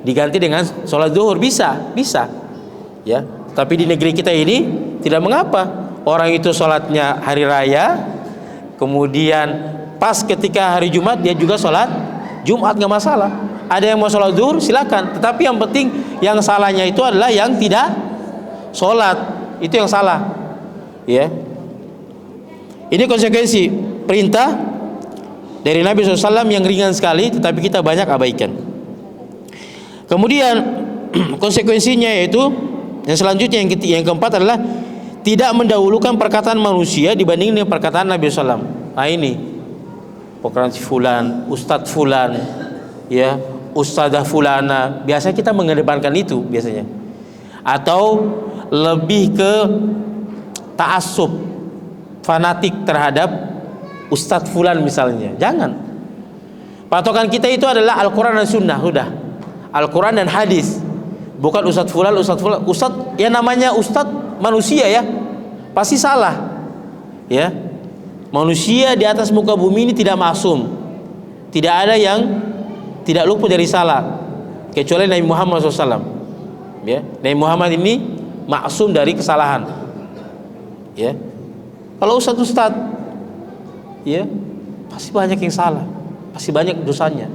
diganti dengan sholat zuhur, bisa, ya. Tapi di negeri kita ini tidak mengapa. Orang itu sholatnya hari raya, kemudian pas ketika hari Jumat dia juga sholat Jumat, nggak masalah. Ada yang mau sholat zuhur silakan, tetapi yang penting yang salahnya itu adalah yang tidak sholat, itu yang salah, ya. Ini konsekuensi perintah dari Nabi SAW yang ringan sekali, tetapi kita banyak abaikan. Kemudian konsekuensinya yaitu yang selanjutnya, yang keempat adalah tidak mendahulukan perkataan manusia dibanding dengan perkataan Nabi SAW. Nah ini perkataan si fulan, ustadz fulan, ya, ustadzah fulana, biasanya kita mengedepankan itu biasanya. Atau lebih ke ta'assub, fanatik terhadap ustadz fulan misalnya. Jangan. Patokan kita itu adalah Al-Quran dan Sunnah, sudah. Al-Quran dan hadis. Bukan ustadz fulan. Ustadz, ya namanya ustadz manusia ya, pasti salah. Ya, manusia di atas muka bumi ini tidak maksum. Tidak ada yang tidak luput dari salah, kecuali Nabi Muhammad SAW. Ya, Nabi Muhammad ini maksum dari kesalahan. Ya. Kalau ustadz, ya pasti banyak yang salah, pasti banyak dosanya.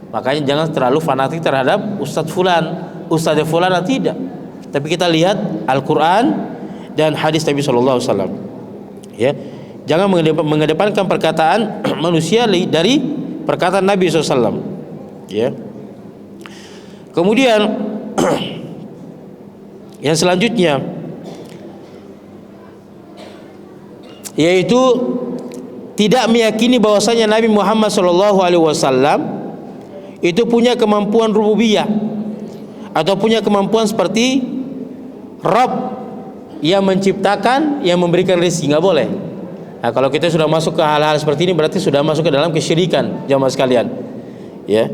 Makanya jangan terlalu fanatik terhadap ustadz fulan, ustadz fulan, tidak. Tapi kita lihat Al-Quran dan hadis Nabi SAW. Ya, jangan mengedepankan perkataan manusia dari perkataan Nabi SAW. Ya. Kemudian yang selanjutnya yaitu tidak meyakini bahwasanya Nabi Muhammad SAW itu punya kemampuan rububiyah atau punya kemampuan seperti Rabb yang menciptakan, yang memberikan rezeki. Nggak boleh. Nah, kalau kita sudah masuk ke hal-hal seperti ini berarti sudah masuk ke dalam kesyirikan, jamaah sekalian. Ya,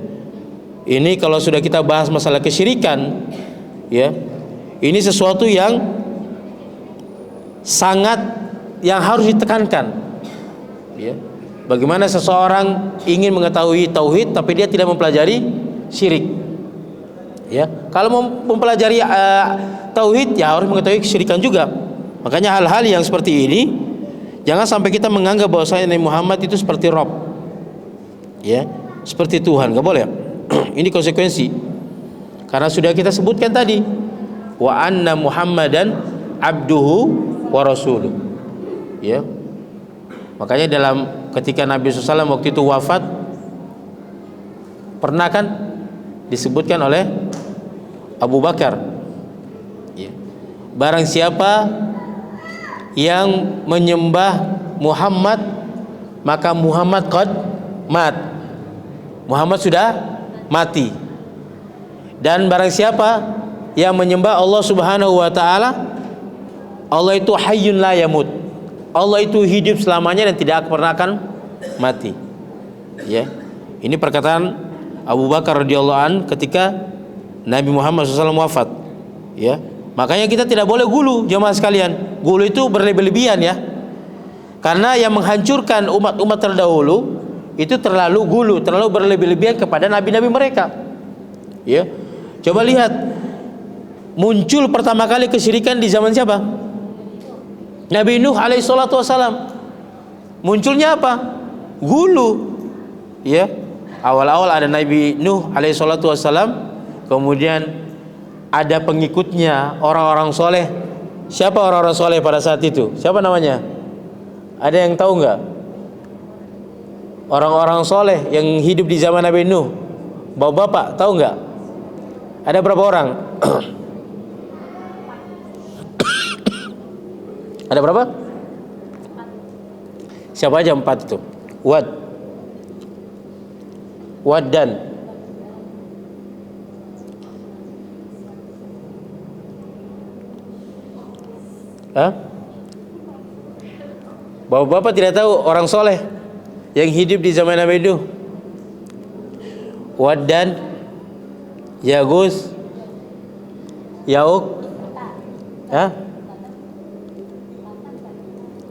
ini kalau sudah kita bahas masalah kesyirikan, ya, ini sesuatu yang sangat yang harus ditekankan. Ya. Bagaimana seseorang ingin mengetahui tauhid tapi dia tidak mempelajari syirik. Ya, kalau mau mempelajari tauhid ya harus mengetahui kesyirikan juga. Makanya hal-hal yang seperti ini jangan sampai kita menganggap bahwasanya Nabi Muhammad itu seperti Rabb. Ya, seperti Tuhan, enggak boleh. Ini konsekuensi. Karena sudah kita sebutkan tadi, wa anna Muhammadan abduhu wa rasuluh. Ya. Makanya dalam ketika Nabi SAW waktu itu wafat, pernah kan disebutkan oleh Abu Bakar, ya, barang siapa yang menyembah Muhammad maka Muhammad qad mat, Muhammad sudah mati. Dan barang siapa yang menyembah Allah Subhanahu wa taala, Allah itu hayyun la yamut, Allah itu hidup selamanya dan tidak pernah akan mati. Ya, ini perkataan Abu Bakar radhiyallahu an ketika Nabi Muhammad SAW wafat. Ya, makanya kita tidak boleh gulu, jemaah sekalian. Gulu itu berlebih-lebihan ya. Karena yang menghancurkan umat-umat terdahulu itu terlalu gulu, terlalu berlebih-lebihan kepada nabi-nabi mereka. Ya, coba lihat, muncul pertama kali kesyirikan di zaman siapa? Nabi Nuh alaihi salatu wasalam. Munculnya apa? Gulu. Ya, awal-awal ada Nabi Nuh alaihi salatu wasalam, kemudian ada pengikutnya orang-orang soleh. Siapa orang-orang soleh pada saat itu? Siapa namanya? Ada yang tahu nggak? Orang-orang soleh yang hidup di zaman Nabi Nuh, bapak-bapak tahu nggak? Ada berapa orang? Ada berapa? Siapa aja 4 itu? Wad dan bapak-bapak tidak tahu orang soleh yang hidup di zaman Nabi Nuh? Wad dan Yagus, Yauk,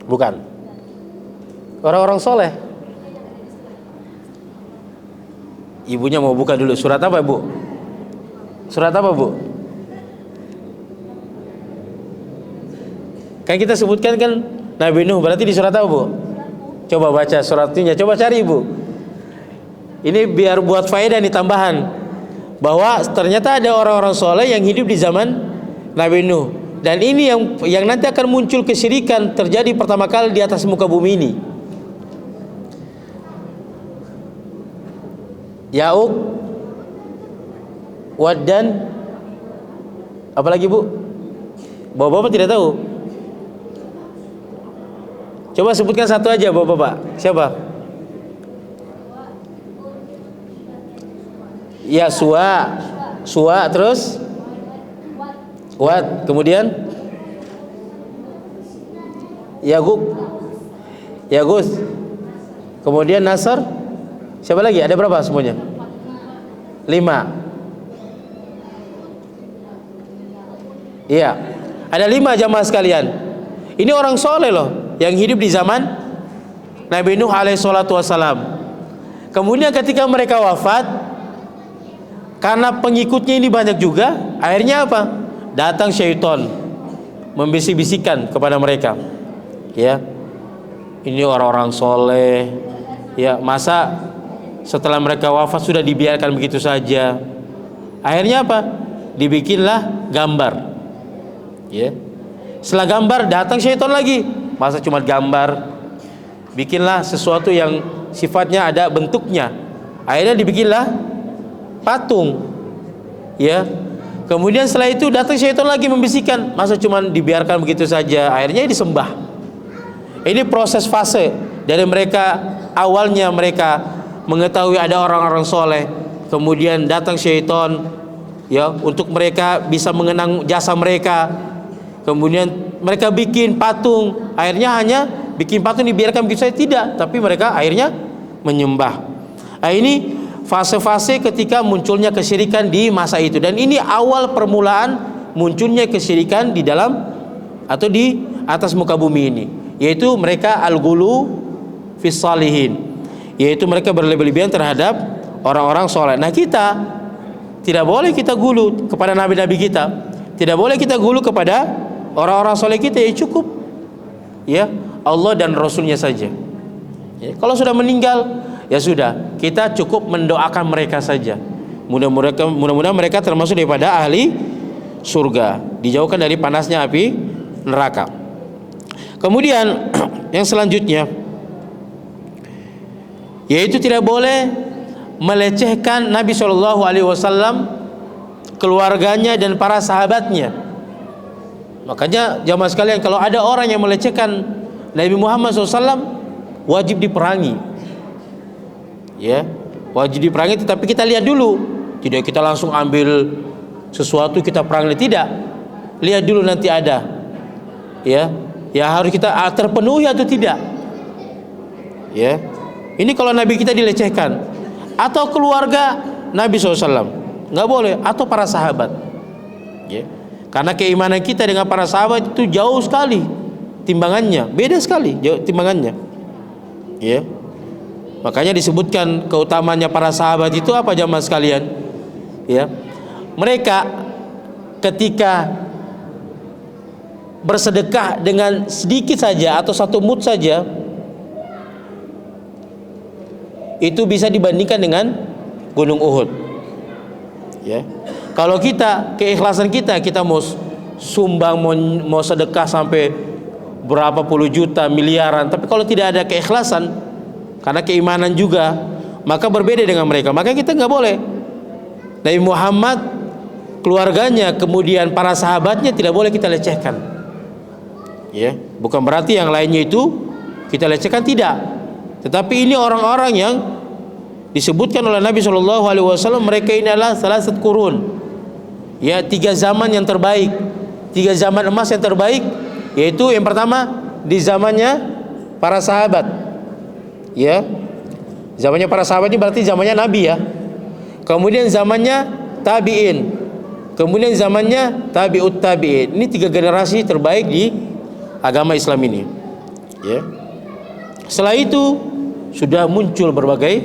bukan. Orang-orang soleh. Ibunya mau buka dulu. Surat apa, Bu? Surat apa, Bu? Kan kita sebutkan kan Nabi Nuh, berarti di surat apa, Bu? Coba baca suratnya, coba cari, Bu. Ini biar buat faedah nih, tambahan, bahwa ternyata ada orang-orang soleh yang hidup di zaman Nabi Nuh. Dan ini yang nanti akan muncul kesyirikan terjadi pertama kali di atas muka bumi ini. Yauk, Wad dan apalagi, Bu? Bapak-bapak tidak tahu? Coba sebutkan satu aja, Bapak-bapak. Siapa? Ya, Suwa, terus Wad, kemudian Yagus, kemudian Nasr. Siapa lagi? Ada berapa semuanya? 5. Iya, ada 5 jamaah sekalian. Ini orang soleh loh, yang hidup di zaman Nabi Nuh alaihi salatu wassalam. Kemudian ketika mereka wafat, karena pengikutnya ini banyak juga, akhirnya apa? Datang syaitan membisik-bisikan kepada mereka. Ya, ini orang-orang soleh. Ya, masa setelah mereka wafat sudah dibiarkan begitu saja? Akhirnya apa? Dibikinlah gambar. Ya, setelah gambar datang syaitan lagi. Masa cuma gambar? Bikinlah sesuatu yang sifatnya ada bentuknya. Akhirnya dibikinlah patung. Ya, kemudian setelah itu datang syaitan lagi membisikkan. Masa cuma dibiarkan begitu saja? Akhirnya disembah. Ini proses fase dari mereka. Awalnya mereka mengetahui ada orang-orang soleh, kemudian datang syaitan, ya, untuk mereka bisa mengenang jasa mereka. Kemudian mereka bikin patung. Akhirnya hanya bikin patung dibiarkan begitu saja? Tidak, tapi mereka akhirnya menyembah. Nah, ini fase-fase ketika munculnya kesyirikan di masa itu. Dan ini awal permulaan munculnya kesyirikan di dalam atau di atas muka bumi ini, yaitu mereka al-ghulu fis salihin, yaitu mereka berlebih-lebihan terhadap orang-orang soleh. Nah, kita tidak boleh kita gulu kepada nabi-nabi kita, tidak boleh kita gulu kepada orang-orang soleh kita. Ya cukup, ya, Allah dan Rasulnya saja. Ya, kalau sudah meninggal, ya sudah, kita cukup mendoakan mereka saja. Mudah-mudahan mereka termasuk daripada ahli surga, dijauhkan dari panasnya api neraka. Kemudian yang selanjutnya, yaitu tidak boleh melecehkan Nabi SAW, keluarganya dan para sahabatnya. Makanya jamaah sekalian, kalau ada orang yang melecehkan Nabi Muhammad SAW, wajib diperangi. Ya, wajib diperangi. Tetapi kita lihat dulu, tidak kita langsung ambil sesuatu kita perangi, tidak. Lihat dulu nanti ada, ya, yang harus kita terpenuhi atau tidak. Ya, ini kalau Nabi kita dilecehkan, atau keluarga Nabi SAW, nggak boleh, atau para sahabat. Ya, karena keimanan kita dengan para sahabat itu jauh sekali timbangannya, beda sekali jauh timbangannya. Ya, makanya disebutkan keutamaannya para sahabat itu apa jamaah sekalian? Ya, mereka ketika bersedekah dengan sedikit saja atau satu mud saja, itu bisa dibandingkan dengan Gunung Uhud. Ya, kalau kita keikhlasan kita mau sumbang, mau sedekah sampai berapa puluh juta, miliaran, tapi kalau tidak ada keikhlasan karena keimanan juga, maka berbeda dengan mereka. Maka kita nggak boleh. Nabi Muhammad, keluarganya, kemudian para sahabatnya tidak boleh kita lecehkan. Ya, bukan berarti yang lainnya itu kita lecehkan, tidak. Tetapi ini orang-orang yang disebutkan oleh Nabi SAW, mereka ini adalah salasat qurun. Ya, 3 zaman yang terbaik, 3 zaman emas yang terbaik, yaitu yang pertama di zamannya para sahabat. Ya, zamannya para sahabat ini berarti zamannya Nabi, ya. Kemudian zamannya tabi'in, kemudian zamannya tabi'ut tabi'in. Ini 3 generasi terbaik di agama Islam ini. Ya. Setelah itu sudah muncul berbagai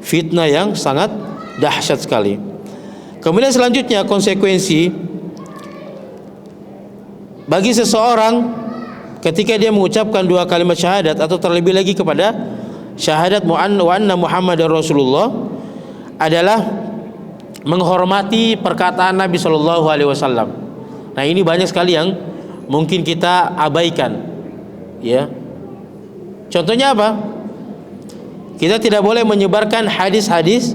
fitnah yang sangat dahsyat sekali. Kemudian selanjutnya konsekuensi bagi seseorang ketika dia mengucapkan 2 kalimat syahadat, atau terlebih lagi kepada syahadat wa anna Muhammadar Rasulullah, adalah menghormati perkataan Nabi SAW. Nah, ini banyak sekali yang mungkin kita abaikan. Ya, contohnya apa? Kita tidak boleh menyebarkan hadis-hadis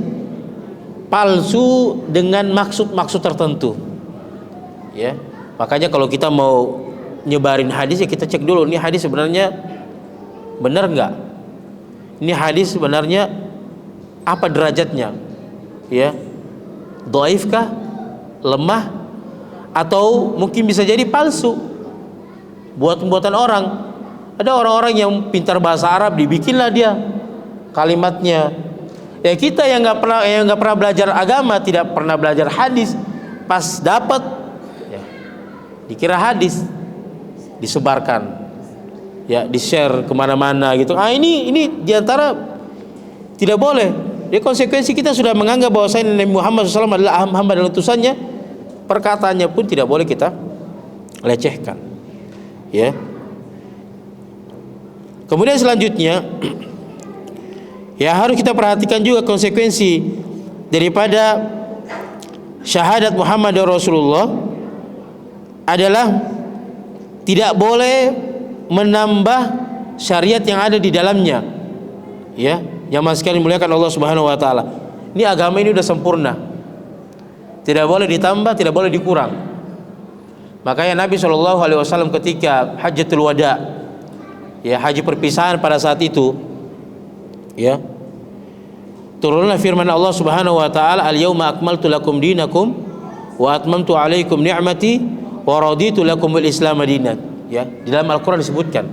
palsu dengan maksud-maksud tertentu. Ya, makanya kalau kita mau nyebarin hadis, ya kita cek dulu, ini hadis sebenarnya benar nggak? Ini hadis sebenarnya apa derajatnya? Ya, dhaif kah, lemah, atau mungkin bisa jadi palsu, buatan orang. Ada orang-orang yang pintar bahasa Arab, dibikinlah dia kalimatnya. Ya, kita yang nggak pernah belajar agama, tidak pernah belajar hadis, pas dapat, ya, dikira hadis, disebarkan, ya, di-share kemana-mana gitu. Ini diantara tidak boleh. Jadi konsekuensi kita sudah menganggap bahwa Nabi Muhammad SAW adalah hamba dan utusannya, perkataannya pun tidak boleh kita lecehkan. Ya. Kemudian selanjutnya, ya, harus kita perhatikan juga konsekuensi daripada syahadat Muhammad Rasulullah adalah tidak boleh menambah syariat yang ada di dalamnya. Ya, yang sekalian dimuliakan Allah Subhanahu wa taala. Ini agama ini sudah sempurna. Tidak boleh ditambah, tidak boleh dikurang. Makanya Nabi SAW ketika Hajjatul Wada, ya, haji perpisahan pada saat itu, ya, turunlah firman Allah Subhanahu wa taala, al-yauma akmaltu lakum dinakum wa atmamtu alaikum ni'mati wa raditu lakumul Islam dinan. Ya, di dalam Al-Qur'an disebutkan.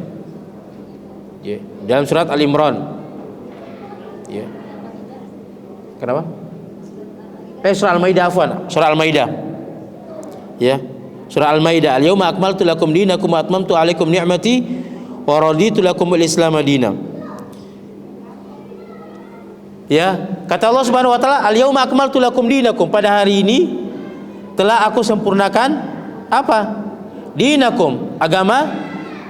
Ya, dalam surat Al-Imran. Ya. Kenapa? Surah Al-Maidah, afwan, surah Al-Maidah. Ya, surah Al-Maidah, al-yauma akmaltu lakum dinakum wa atmamtu alaikum ni'mati wa raditu lakumul Islam dinan. Ya, kata Allah Subhanahu wa taala, al-yauma akmaltu lakum dinakum, pada hari ini telah aku sempurnakan apa? Dinakum, agama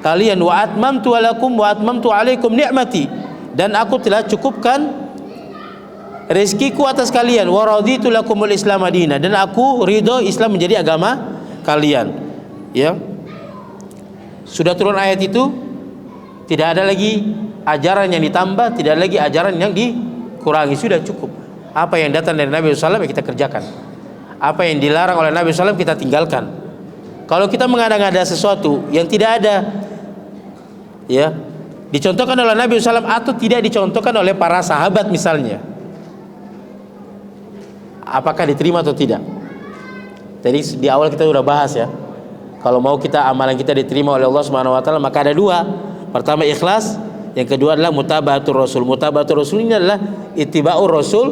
kalian, wa atmamtu lakum wa atmamtu alaikum ni'mati, dan aku telah cukupkan rezekiku atas kalian, wa raditu lakumul Islam dinan, dan aku ridho Islam menjadi agama kalian. Ya. Sudah turun ayat itu, tidak ada lagi ajaran yang ditambah, tidak lagi ajaran yang dikurangi. Sudah cukup. Apa yang datang dari Nabi SAW ya kita kerjakan. Apa yang dilarang oleh Nabi SAW kita tinggalkan. Kalau kita mengada-ngada sesuatu yang tidak ada, ya, dicontohkan oleh Nabi SAW atau tidak dicontohkan oleh para sahabat misalnya, apakah diterima atau tidak? Tadi di awal kita sudah bahas ya. Kalau mau kita amalan kita diterima oleh Allah Subhanahu wa taala, maka ada dua. Pertama ikhlas, yang kedua adalah mutaba'atur rasul. Mutaba'atur rasul ini adalah ittiba'ur rasul,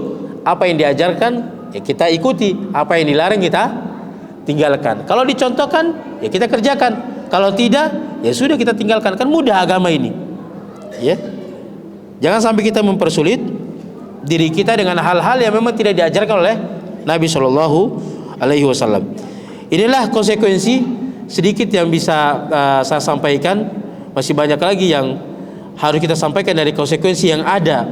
apa yang diajarkan ya kita ikuti, apa yang dilarang kita tinggalkan. Kalau dicontohkan ya kita kerjakan. Kalau tidak ya sudah kita tinggalkan. Kan mudah agama ini. Ya. Jangan sampai kita mempersulit diri kita dengan hal-hal yang memang tidak diajarkan oleh Nabi Shallallahu Alaihi Wasallam. Inilah konsekuensi sedikit yang bisa saya sampaikan. Masih banyak lagi yang harus kita sampaikan dari konsekuensi yang ada,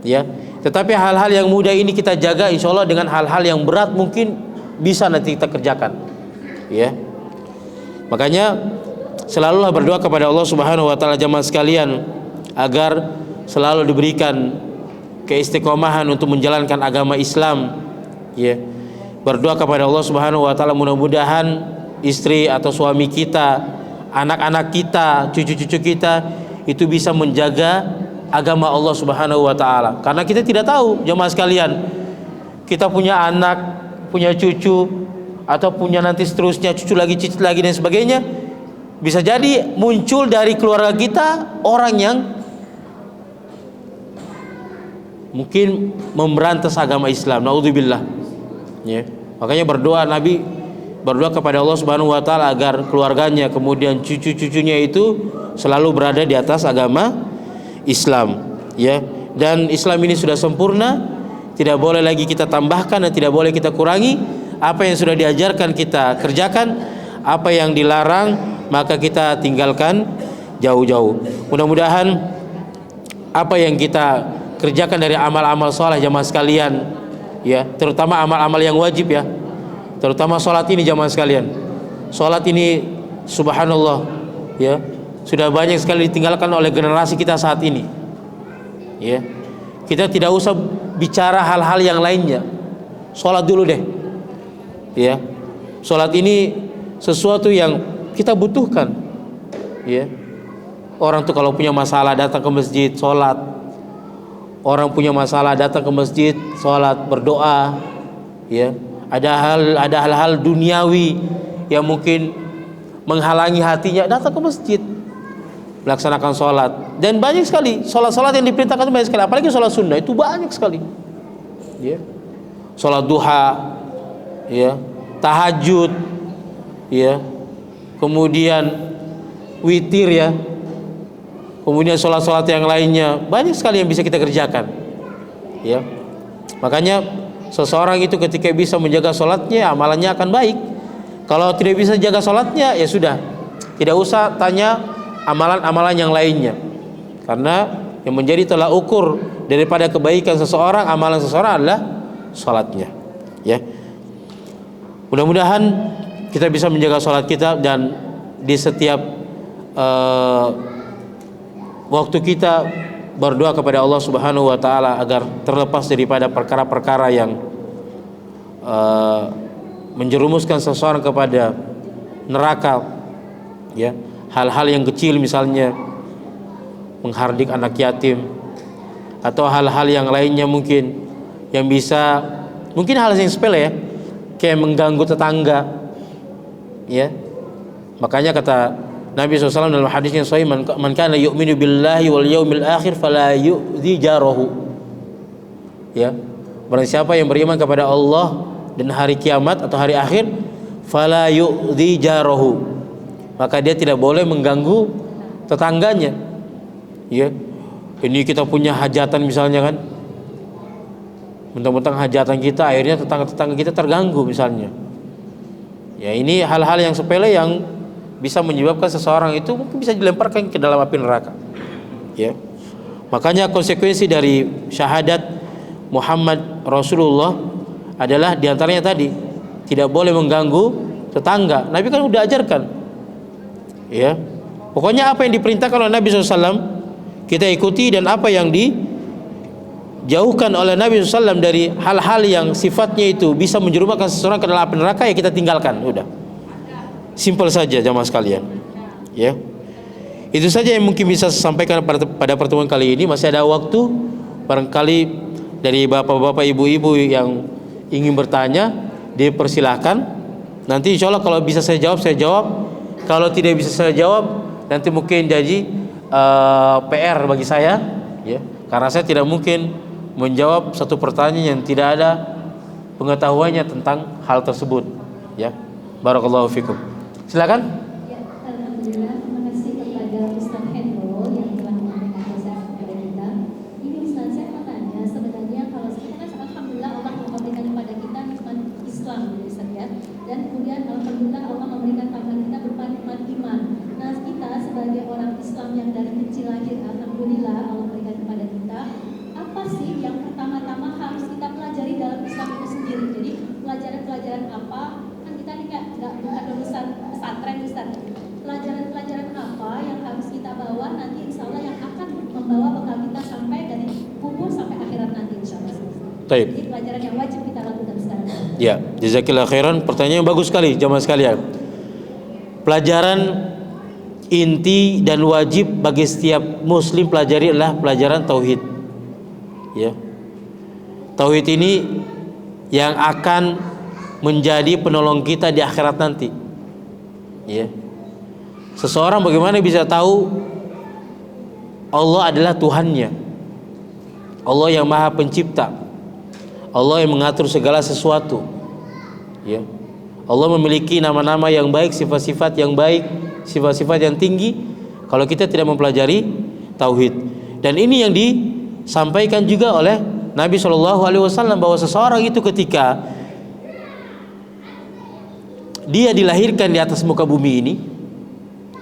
ya. Tetapi hal-hal yang mudah ini kita jaga, insya Allah dengan hal-hal yang berat mungkin bisa nanti kita kerjakan, ya. Makanya selalulah berdoa kepada Allah Subhanahu Wa Taala jamaah sekalian agar selalu diberikan keistiqomahan untuk menjalankan agama Islam, ya. Berdoa kepada Allah Subhanahu Wa Taala mudah-mudahan istri atau suami kita, anak-anak kita, cucu-cucu kita itu bisa menjaga agama Allah Subhanahu wa taala. Karena kita tidak tahu jemaah sekalian, kita punya anak, punya cucu, atau punya nanti seterusnya cucu lagi, cicit lagi dan sebagainya. Bisa jadi muncul dari keluarga kita orang yang mungkin memberantas agama Islam. Naudzubillah. Ya. Makanya Nabi berdoa kepada Allah Subhanahu wa taala agar keluarganya kemudian cucu-cucunya itu selalu berada di atas agama Islam, ya. Dan Islam ini sudah sempurna, tidak boleh lagi kita tambahkan dan tidak boleh kita kurangi. Apa yang sudah diajarkan kita kerjakan, apa yang dilarang maka kita tinggalkan jauh-jauh. Mudah-mudahan apa yang kita kerjakan dari amal-amal soleh jamaah sekalian, ya, terutama amal-amal yang wajib, ya, terutama sholat ini jamaah sekalian. Sholat ini subhanallah, ya, sudah banyak sekali ditinggalkan oleh generasi kita saat ini, ya. Kita tidak usah bicara hal-hal yang lainnya, sholat dulu deh, ya. Sholat ini sesuatu yang kita butuhkan, ya. Orang tuh kalau punya masalah datang ke masjid sholat, orang punya masalah datang ke masjid sholat berdoa, ya. Ada hal-hal duniawi yang mungkin menghalangi hatinya, datang ke masjid melaksanakan sholat. Dan banyak sekali sholat-sholat yang diperintahkan itu banyak sekali, apalagi sholat sunnah itu banyak sekali, ya. Sholat duha, ya, tahajud, ya, kemudian witir, ya, kemudian sholat-sholat yang lainnya banyak sekali yang bisa kita kerjakan, ya. Makanya seseorang itu ketika bisa menjaga sholatnya, amalannya akan baik. Kalau tidak bisa jaga sholatnya, ya sudah, tidak usah tanya amalan-amalan yang lainnya. Karena yang menjadi tolak ukur daripada kebaikan seseorang, amalan seseorang adalah sholatnya, ya. Mudah-mudahan kita bisa menjaga sholat kita dan di setiap waktu kita berdoa kepada Allah Subhanahu wa taala agar terlepas daripada perkara-perkara yang menjerumuskan seseorang kepada neraka, ya. Hal-hal yang kecil misalnya menghardik anak yatim atau hal-hal yang lainnya mungkin yang bisa, mungkin hal yang sepele, ya, kayak mengganggu tetangga, ya. Makanya kata Nabi SAW dalam hadis yang sahih, man kana yu'minu billahi wal yaumil akhir fala yu'dhi jarahu, ya. Barang siapa yang beriman kepada Allah dan hari kiamat atau hari akhir, fala yu'dhi jarahu, maka dia tidak boleh mengganggu tetangganya, ya. Ini kita punya hajatan misalnya, kan, mentang-mentang hajatan kita akhirnya tetangga-tetangga kita terganggu misalnya, ya. Ini hal-hal yang sepele yang bisa menyebabkan seseorang itu mungkin bisa dilemparkan ke dalam api neraka, ya. Makanya konsekuensi dari syahadat Muhammad Rasulullah adalah diantaranya tadi, tidak boleh mengganggu tetangga. Nabi kan udah ajarkan, ya. Pokoknya apa yang diperintahkan oleh Nabi SAW kita ikuti, dan apa yang dijauhkan oleh Nabi SAW dari hal-hal yang sifatnya itu bisa menjerumuskan seseorang ke dalam api neraka, ya kita tinggalkan. Udah, simpel saja jamaah sekalian. Ya, itu saja yang mungkin bisa saya sampaikan pada pertemuan kali ini. Masih ada waktu, barangkali dari bapak-bapak, ibu-ibu yang ingin bertanya, dipersilahkan. Nanti insya Allah kalau bisa saya jawab, saya jawab. Kalau tidak bisa saya jawab, nanti mungkin jadi PR bagi saya, ya, karena saya tidak mungkin menjawab satu pertanyaan yang tidak ada pengetahuannya tentang hal tersebut. Ya, barakallahu fikum. Silakan. Ya, alhamdulillah, terima kasih kepada Ustaz Hendro yang telah memberikan nasihat kepada kita. Ini Ustaz, saya mau tanya, sebenarnya kalau kita kan alhamdulillah Allah memberikan kepada kita nikmat Islam, Ustaz, ya. Dan kemudian alhamdulillah Allah memberikan kepada kita berupa nikmat iman. Nah, kita sebagai orang Islam yang dari kecil lahir, alhamdulillah Allah berikan kepada kita, apa sih yang pertama-tama harus kita pelajari dalam Islam itu sendiri? Jadi pelajaran-pelajaran apa? Kan kita ini nggak bukan lulusan pesantren, Ustaz. Pelajaran-pelajaran apa yang harus kita bawa nanti insya Allah yang akan membawa bekal kita sampai dari kubur sampai akhirat nanti insya Allah. Taib. Jadi pelajaran yang wajib kita lakukan sekarang. Ya, jazakillah khairan. Pertanyaan yang bagus sekali jamaah sekalian. Pelajaran inti dan wajib bagi setiap muslim pelajari adalah pelajaran tauhid. Ya. Tauhid ini yang akan menjadi penolong kita di akhirat nanti. Ya. Seseorang bagaimana bisa tahu Allah adalah Tuhannya, Allah yang Maha Pencipta, Allah yang mengatur segala sesuatu. Ya. Allah memiliki nama-nama yang baik, sifat-sifat yang baik, sifat-sifat yang tinggi. Kalau kita tidak mempelajari tauhid, dan ini yang disampaikan juga oleh Nabi SAW, bahwa seseorang itu ketika dia dilahirkan di atas muka bumi ini,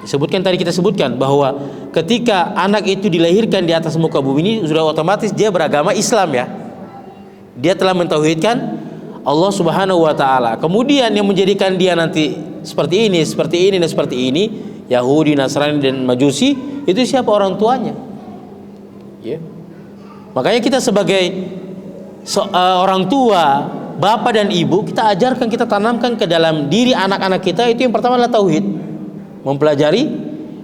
kita sebutkan bahwa ketika anak itu dilahirkan di atas muka bumi ini, sudah otomatis dia beragama Islam, ya. Dia telah mentauhidkan Allah Subhanahu wa taala. Kemudian yang menjadikan dia nanti seperti ini, dan seperti ini, Yahudi, Nasrani dan Majusi, itu siapa? Orang tuanya. Ya. Makanya kita sebagai orang tua, bapak dan ibu, kita ajarkan, kita tanamkan ke dalam diri anak-anak kita itu yang pertama adalah tauhid. Mempelajari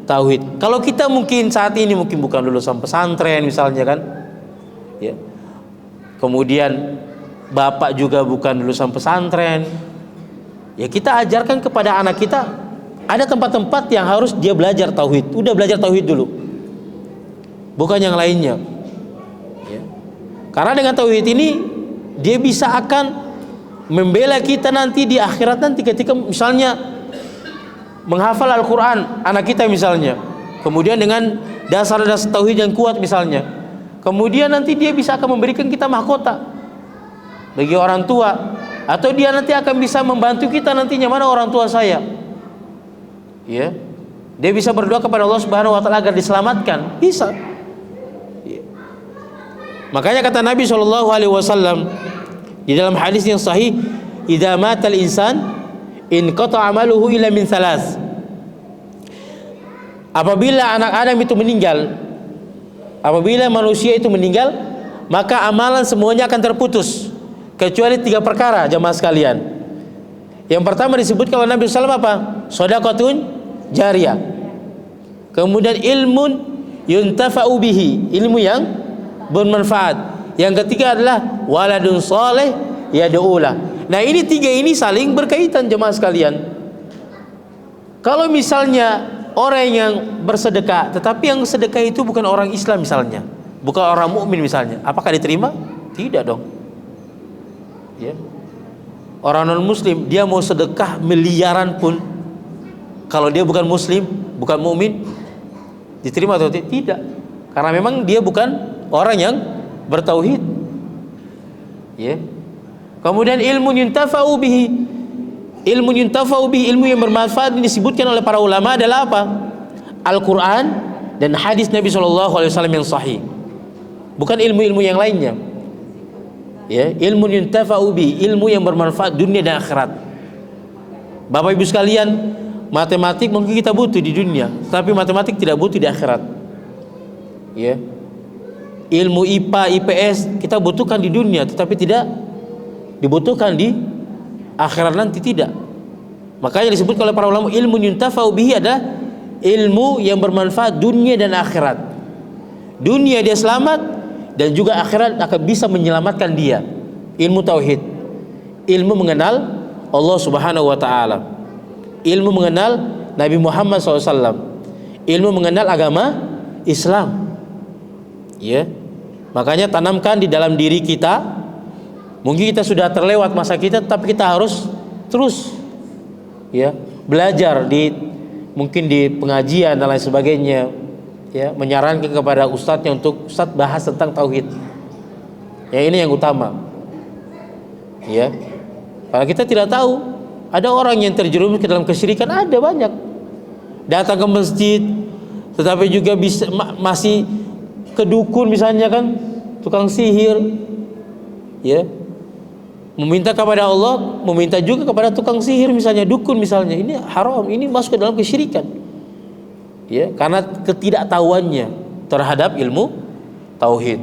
tauhid. Kalau kita mungkin saat ini mungkin bukan lulusan pesantren misalnya kan, ya. Kemudian bapak juga bukan lulusan pesantren, ya kita ajarkan kepada anak kita ada tempat-tempat yang harus dia belajar tauhid. Udah belajar tauhid dulu, bukan yang lainnya, ya. Karena dengan tauhid ini dia bisa akan membela kita nanti di akhirat nanti, ketika misalnya menghafal Al-Quran anak kita misalnya, kemudian dengan dasar-dasar tauhid yang kuat misalnya, kemudian nanti dia bisa akan memberikan kita mahkota bagi orang tua, atau dia nanti akan bisa membantu kita nantinya, mana orang tua saya, ya, dia bisa berdoa kepada Allah Subhanahu wa taala agar diselamatkan, bisa, ya. Makanya kata Nabi SAW di dalam hadis yang sahih, idza matal insan in qata'a amaluhu illa min thalath. Apabila anak Adam itu meninggal, apabila manusia itu meninggal, maka amalan semuanya akan terputus kecuali 3 perkara jamaah sekalian. Yang pertama disebutkan oleh Nabi SAW apa? Shadaqatun jariyah. Kemudian ilmun yuntafa'u bihi, ilmu yang bermanfaat. Yang ketiga adalah waladun saleh yad'ulah. Nah, ini 3 ini saling berkaitan jemaah sekalian. Kalau misalnya orang yang bersedekah, tetapi yang sedekah itu bukan orang Islam misalnya, bukan orang mukmin misalnya, apakah diterima? Tidak dong. Ya. Orang non muslim dia mau sedekah miliaran pun, kalau dia bukan muslim, bukan mukmin, diterima atau tidak? Karena memang dia bukan orang yang bertauhid. Ya. Kemudian ilmu yuntafa'u bihi, ilmu yang bermanfaat disebutkan oleh para ulama adalah apa? Al-Quran dan hadis Nabi SAW yang sahih, bukan ilmu-ilmu yang lainnya. Ya, ilmu yuntafa'u bihi, ilmu yang bermanfaat dunia dan akhirat. Bapak ibu sekalian, matematik mungkin kita butuh di dunia, tapi matematik tidak butuh di akhirat. Ya. Ilmu IPA, IPS kita butuhkan di dunia, tetapi tidak dibutuhkan di akhirat nanti, tidak. Makanya disebut oleh para ulama ilmu yuntafa'u bihi adalah ilmu yang bermanfaat dunia dan akhirat. Dunia dia selamat dan juga akhirat akan bisa menyelamatkan dia. Ilmu tauhid, ilmu mengenal Allah Subhanahu wa taala, ilmu mengenal Nabi Muhammad SAW, ilmu mengenal agama Islam. Ya. Makanya tanamkan di dalam diri kita. Mungkin kita sudah terlewat masa kita, tapi kita harus terus ya belajar mungkin di pengajian dan lain sebagainya, ya, menyarankan kepada ustadznya untuk ustadz bahas tentang tauhid. Ya, ini yang utama. Ya. Karena kita tidak tahu, ada orang yang terjerumus ke dalam kesyirikan, ada banyak. Datang ke masjid tetapi juga bisa masih ke dukun misalnya kan, tukang sihir. Ya. Meminta kepada Allah, meminta juga kepada tukang sihir misalnya, dukun misalnya. Ini haram, ini masuk ke dalam kesyirikan. Ya, karena ketidaktahuannya terhadap ilmu tauhid,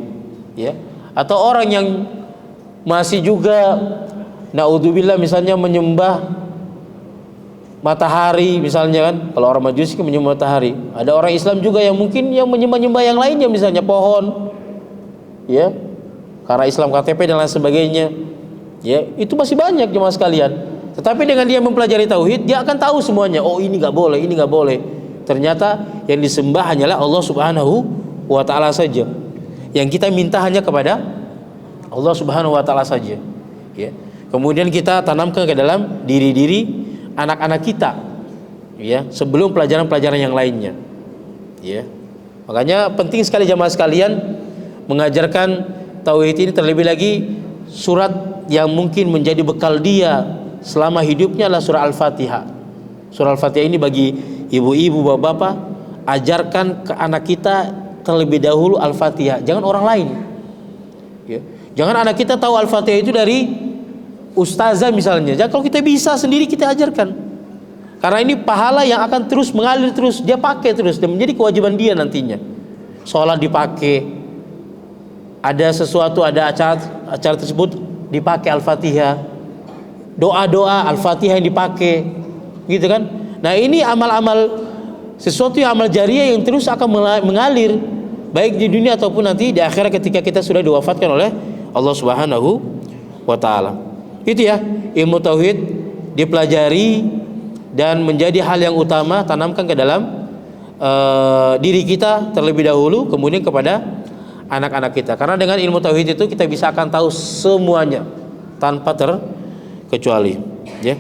ya. Atau orang yang masih juga naudzubillah misalnya menyembah matahari misalnya kan. Kalau orang Majusi kan menyembah matahari. Ada orang Islam juga yang mungkin yang menyembah-nyembah yang lainnya, misalnya pohon. Ya. Karena Islam KTP dan lain sebagainya. Ya, itu masih banyak jemaah sekalian. Tetapi dengan dia mempelajari tauhid, dia akan tahu semuanya. Oh, ini nggak boleh, ini nggak boleh. Ternyata yang disembah hanyalah Allah Subhanahu wa taala saja. Yang kita minta hanya kepada Allah Subhanahu wa taala saja. Ya. Kemudian kita tanamkan ke dalam diri-diri anak-anak kita, ya, sebelum pelajaran-pelajaran yang lainnya. Ya. Makanya penting sekali jemaah sekalian mengajarkan tauhid ini. Terlebih lagi surat yang mungkin menjadi bekal dia selama hidupnya adalah surah Al-Fatihah. Surah Al-Fatihah ini bagi ibu-ibu, bapak-bapak, ajarkan ke anak kita terlebih dahulu Al-Fatihah, jangan orang lain. Ya. Jangan anak kita tahu Al-Fatihah itu dari ustazah misalnya. Jangan, kalau kita bisa sendiri kita ajarkan. Karena ini pahala yang akan terus mengalir terus, dia pakai terus dan menjadi kewajiban dia nantinya. Sholat dipakai, ada sesuatu, ada acara tersebut dipakai Al-Fatihah, doa-doa Al-Fatihah yang dipakai, gitu kan. Nah, ini amal-amal, sesuatu yang amal jariah yang terus akan mengalir baik di dunia ataupun nanti di akhirat ketika kita sudah diwafatkan oleh Allah Subhanahu wa taala. Itu ya, ilmu tauhid dipelajari dan menjadi hal yang utama, tanamkan ke dalam diri kita terlebih dahulu, kemudian kepada anak-anak kita. Karena dengan ilmu tauhid itu kita bisa akan tahu semuanya tanpa terkecuali. Ya.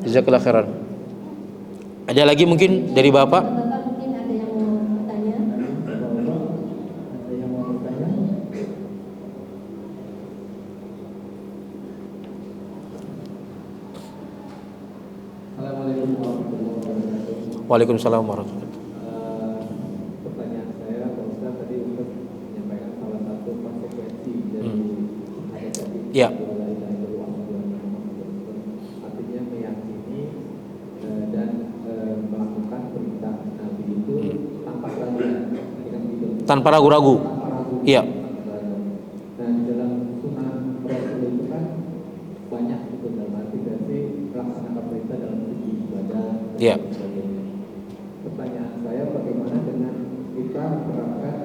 Jazakallahu khairan. Ada lagi mungkin dari Bapak? Bapak mungkin ada yang mau bertanya? Assalamualaikum warahmatullahi wabarakatuh. Waalaikumsalam warahmatullahi wabarakatuh. Pertanyaan saya, Pak Ustaz, tadi untuk menyampaikan salah satu konsekuensi dari ayat tadi. Ya. Artinya meyakini dan melakukan perintah Nabi itu tanpa keraguan. Tanpa ragu-ragu. Tanpa ragu. Iya. Nah, di dalam sunnah Rasul itu kan banyak itu, dalam arti berarti melaksanakan perintah dalam segi ibadah. Iya. Pertanyaan saya, bagaimana dengan kita menerapkan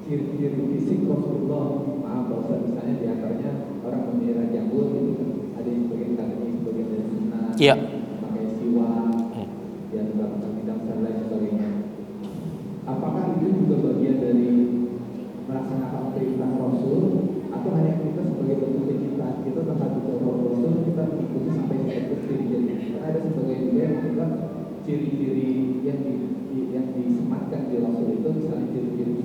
ciri-ciri fisik Rasulullah? Maaf Pak Ustaz, misalnya diantaranya orang memelihara janggut itu kan ada yang sebagian katanya sebagian dari sunnah. Iya. Pakai siwak, dan melakukan bidang dan lain sebagainya. Apakah itu juga bagian dari melaksanakan perintah Rasul, atau hanya kita sebagai bentuk kecintaan kita terhadap Rasul kita ikuti sampai seperti ciri-ciri? Karena ada sebagian juga yang menganggap ciri-ciri yang disematkan di Rasul itu misalnya ciri-ciri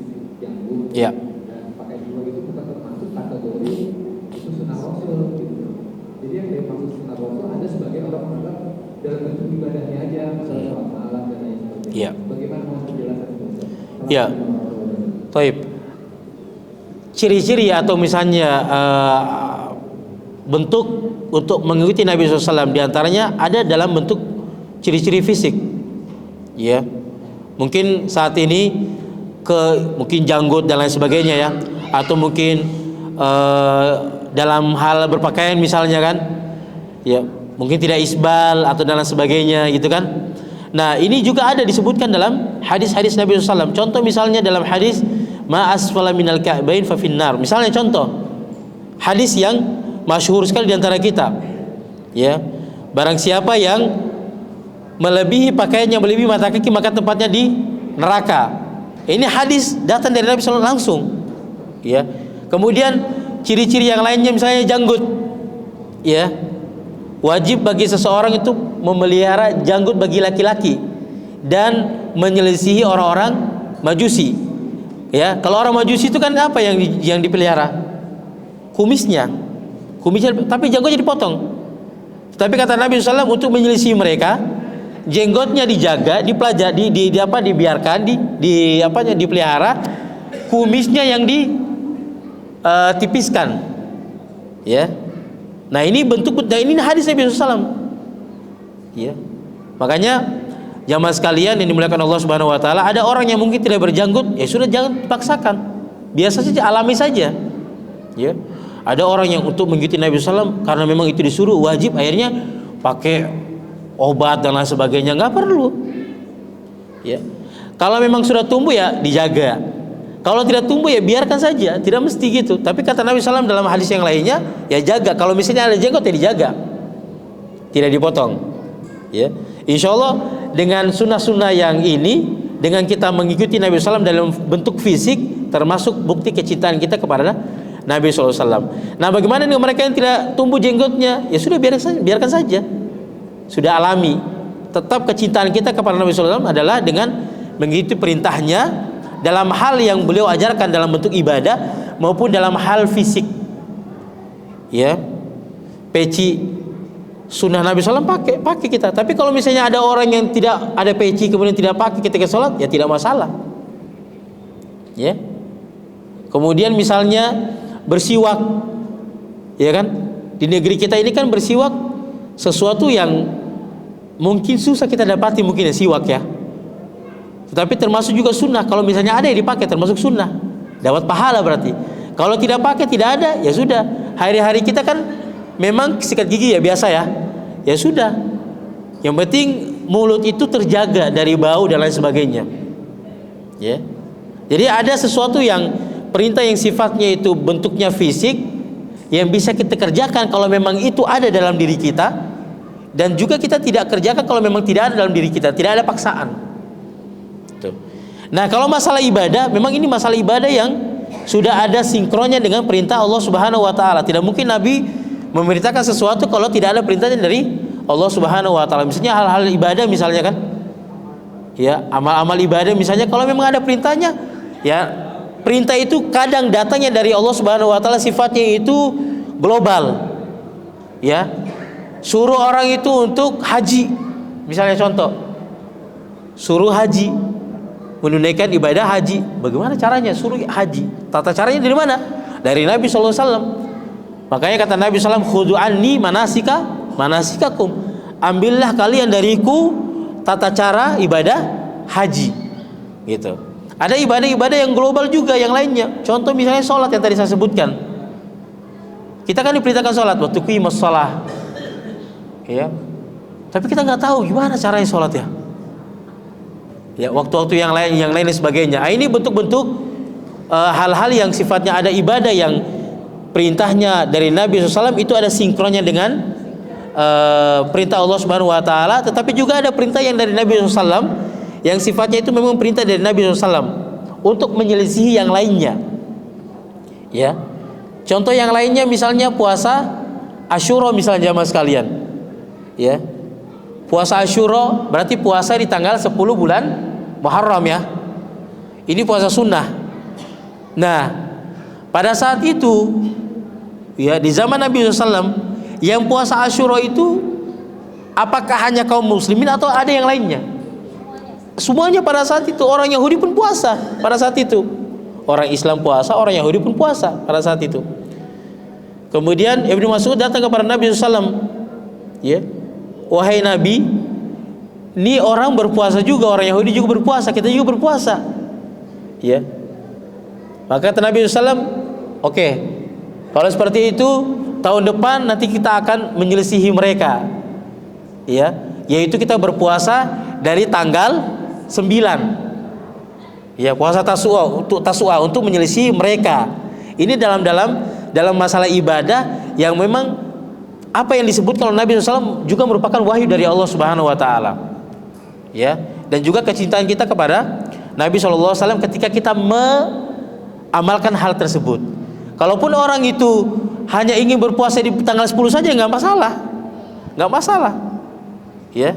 janggut, Iya. dan pakai siwak itu bukan termasuk kategori itu sunnah Rasul gitu. Jadi yang dimaksud sunnah Rasul ada sebagian orang menganggap dalam bentuk ibadahnya aja, misalnya sholat malam dan lain sebagainya. Iya. Bagaimana mau penjelasan itu? Iya. Taib. Ciri-ciri atau misalnya bentuk untuk mengikuti Nabi SAW diantaranya ada dalam bentuk ciri-ciri fisik. Ya. Mungkin saat ini mungkin janggut dan lain sebagainya ya, atau mungkin dalam hal berpakaian misalnya kan, ya mungkin tidak isbal atau dan lain sebagainya gitu kan. Nah ini juga ada disebutkan dalam hadis-hadis Nabi SAW. Contoh misalnya dalam hadis ma asfala minal ka'bain fa finnar. Misalnya contoh hadis yang masyhur sekali di antara kita, ya, barang siapa yang melebihi pakaiannya, melebihi mata kaki, maka tempatnya di neraka. Ini hadis datang dari Nabi SAW langsung, ya. Kemudian ciri-ciri yang lainnya misalnya janggut, ya, wajib bagi seseorang itu memelihara janggut bagi laki-laki dan menyelisihi orang-orang Majusi, ya. Kalau orang Majusi itu kan apa yang dipelihara? Kumisnya, tapi janggutnya dipotong. Tapi kata Nabi SAW untuk menyelisihi mereka, jenggotnya dijaga, dipelajari, dibiarkan, dipelihara, kumisnya yang ditipiskan, ya. Nah ini ini hadis Nabi SAW, ya. Makanya jamaah sekalian yang dimuliakan Allah Subhanahu Wa Taala, ada orang yang mungkin tidak berjanggut, ya sudah jangan dipaksakan, biasa saja, alami saja, ya. Ada orang yang untuk mengikuti Nabi SAW karena memang itu disuruh wajib, akhirnya pakai obat dan lain sebagainya, nggak perlu, ya. Kalau memang sudah tumbuh ya dijaga, kalau tidak tumbuh ya biarkan saja, tidak mesti gitu. Tapi kata Nabi SAW dalam hadis yang lainnya, ya jaga, kalau misalnya ada jenggot ya dijaga, tidak dipotong, ya. Insya Allah dengan sunnah-sunnah yang ini, dengan kita mengikuti Nabi SAW dalam bentuk fisik, termasuk bukti kecintaan kita kepada Nabi SAW. Nah bagaimana dengan mereka yang tidak tumbuh jenggotnya? Ya sudah biarkan saja, sudah alami. Tetap kecintaan kita kepada Nabi SAW adalah dengan mengikuti perintahnya dalam hal yang beliau ajarkan dalam bentuk ibadah maupun dalam hal fisik, ya. Peci sunnah Nabi SAW pakai kita. Tapi kalau misalnya ada orang yang tidak ada peci kemudian tidak pakai ketika sholat, ya tidak masalah, ya. Kemudian misalnya bersiwak, ya kan, di negeri kita ini kan bersiwak sesuatu yang mungkin susah kita dapati, mungkin ya siwak, ya. Tetapi termasuk juga sunnah. Kalau misalnya ada yang dipakai termasuk sunnah, dapat pahala berarti. Kalau tidak pakai, tidak ada, ya sudah. Hari-hari kita kan memang sikat gigi ya biasa, ya. Ya sudah. Yang penting mulut itu terjaga dari bau dan lain sebagainya, ya. Jadi ada sesuatu yang perintah yang sifatnya itu bentuknya fisik yang bisa kita kerjakan kalau memang itu ada dalam diri kita, dan juga kita tidak kerjakan kalau memang tidak ada dalam diri kita, tidak ada paksaan. Nah kalau masalah ibadah, memang ini masalah ibadah yang sudah ada sinkronnya dengan perintah Allah Subhanahu Wa Taala. Tidak mungkin Nabi memerintahkan sesuatu kalau tidak ada perintahnya dari Allah Subhanahu Wa Taala. Misalnya hal-hal ibadah misalnya kan, ya, amal-amal ibadah misalnya, kalau memang ada perintahnya, ya, perintah itu kadang datangnya dari Allah Subhanahu Wa Taala, sifatnya itu global, ya. Suruh orang itu untuk haji, misalnya contoh, suruh haji, menunaikan ibadah haji. Bagaimana caranya? Suruh haji. Tata caranya dari mana? Dari Nabi SAW. Makanya kata Nabi SAW, khudu anni manasikakum. Ambillah kalian dariku tata cara ibadah haji, gitu. Ada ibadah-ibadah yang global juga yang lainnya. Contoh misalnya sholat yang tadi saya sebutkan. Kita kan diperintahkan sholat, waktu qimus shalah, ya. Tapi kita nggak tahu gimana caranya sholat, ya. Ya, waktu-waktu yang lain dan sebagainya. Ini bentuk-bentuk hal-hal yang sifatnya ada ibadah yang perintahnya dari Nabi SAW itu ada sinkronnya dengan perintah Allah Subhanahu Wa Taala. Tetapi juga ada perintah yang dari Nabi SAW yang sifatnya itu memang perintah dari Nabi SAW untuk menyelisihi yang lainnya, ya. Contoh yang lainnya misalnya puasa Asyura misalnya, jamaah sekalian, ya. Puasa Asyura berarti puasa di tanggal 10 bulan Muharram, ya. Ini puasa sunnah. Nah pada saat itu, ya, di zaman Nabi SAW yang puasa Asyura itu apakah hanya kaum muslimin atau ada yang lainnya? Semuanya pada saat itu. Orang Yahudi pun puasa pada saat itu, orang Islam puasa, orang Yahudi pun puasa pada saat itu. Kemudian Ibnu Mas'ud datang kepada Nabi SAW, ya, wahai Nabi, ini orang berpuasa juga, orang Yahudi juga berpuasa, kita juga berpuasa. Ya. Maka kata Nabi SAW, oke, kalau seperti itu tahun depan nanti kita akan menyelisihi mereka. Ya, yaitu kita berpuasa dari tanggal 9. Ya, puasa Tasu'a untuk menyelisihi mereka. Ini dalam masalah ibadah yang memang apa yang disebut kalau Nabi SAW juga merupakan wahyu dari Allah Subhanahu wa taala. Ya, dan juga kecintaan kita kepada Nabi SAW ketika kita mengamalkan hal tersebut. Kalaupun orang itu hanya ingin berpuasa di tanggal 10 saja nggak masalah. Ya,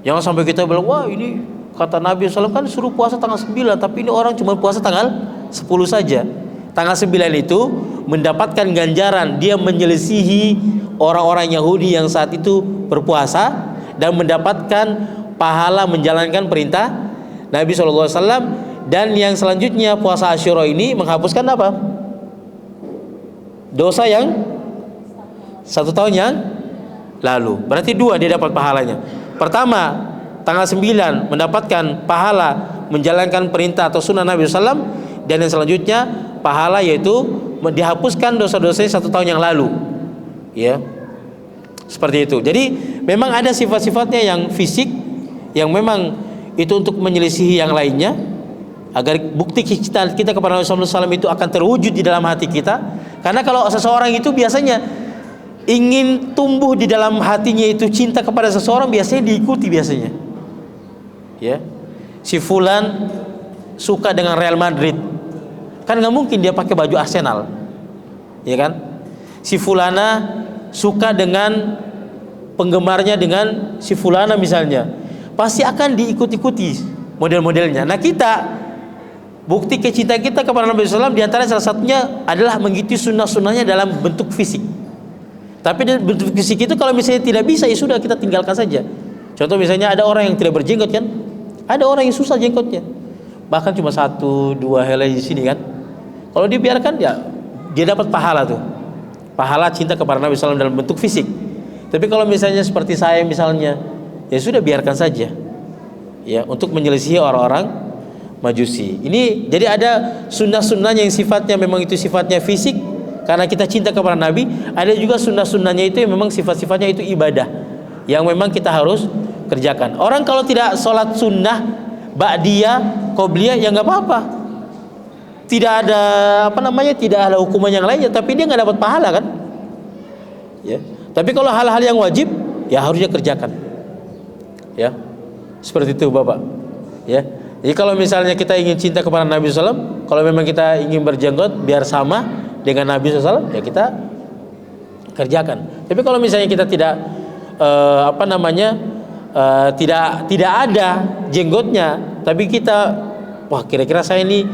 jangan sampai kita bilang, wah ini kata Nabi SAW kan suruh puasa tanggal 9, tapi ini orang cuma puasa tanggal 10 saja. Tanggal 9 itu mendapatkan ganjaran dia menyelisihi orang-orang Yahudi yang saat itu berpuasa dan mendapatkan pahala menjalankan perintah Nabi SAW. Dan yang selanjutnya puasa Asyura ini menghapuskan apa? Dosa yang 1 tahun yang lalu. Berarti 2 dia dapat pahalanya. Pertama, tanggal 9 mendapatkan pahala menjalankan perintah atau sunnah Nabi SAW. Dan yang selanjutnya pahala yaitu dihapuskan dosa-dosanya 1 tahun yang lalu. Ya, seperti itu. Jadi memang ada sifat-sifatnya yang fisik yang memang itu untuk menyelisihi yang lainnya, agar bukti kecintaan kita kepada Nabi SAW itu akan terwujud di dalam hati kita. Karena kalau seseorang itu biasanya ingin tumbuh di dalam hatinya itu cinta kepada seseorang, biasanya diikuti biasanya. Ya, si fulan suka dengan Real Madrid, kan nggak mungkin dia pakai baju Arsenal, ya kan? Si fulana suka dengan penggemarnya dengan si fulana misalnya, pasti akan diikut-ikuti model-modelnya. Nah, kita bukti kecintaan kita kepada Nabi SAW diantara salah satunya adalah mengikuti sunnah-sunnahnya dalam bentuk fisik. Tapi dalam bentuk fisik itu kalau misalnya tidak bisa, ya sudah, kita tinggalkan saja. Contoh misalnya ada orang yang tidak berjenggot kan, ada orang yang susah jenggotnya, bahkan cuma 1-2 helai di sini kan. Kalau dibiarkan ya dia dapat pahala tuh, pahala cinta kepada Nabi SAW dalam bentuk fisik. Tapi kalau misalnya seperti saya misalnya, ya sudah, biarkan saja. Ya, untuk menyelisihi orang-orang Majusi. Ini jadi ada sunnah-sunnahnya yang sifatnya memang itu sifatnya fisik karena kita cinta kepada Nabi. Ada juga sunnah-sunnahnya itu yang memang sifat-sifatnya itu ibadah yang memang kita harus kerjakan. Orang kalau tidak sholat sunnah, ba'diyah, qobliyah, ya nggak apa-apa. Tidak ada tidak ada hukuman yang lainnya, tapi dia nggak dapat pahala kan? Ya. Tapi kalau hal-hal yang wajib, ya harusnya kerjakan. Ya, seperti itu Bapak. Ya. Jadi kalau misalnya kita ingin cinta kepada Nabi SAW, kalau memang kita ingin berjenggot biar sama dengan Nabi SAW, ya kita kerjakan. Tapi kalau misalnya kita tidak tidak ada jenggotnya, tapi kita kira-kira saya ini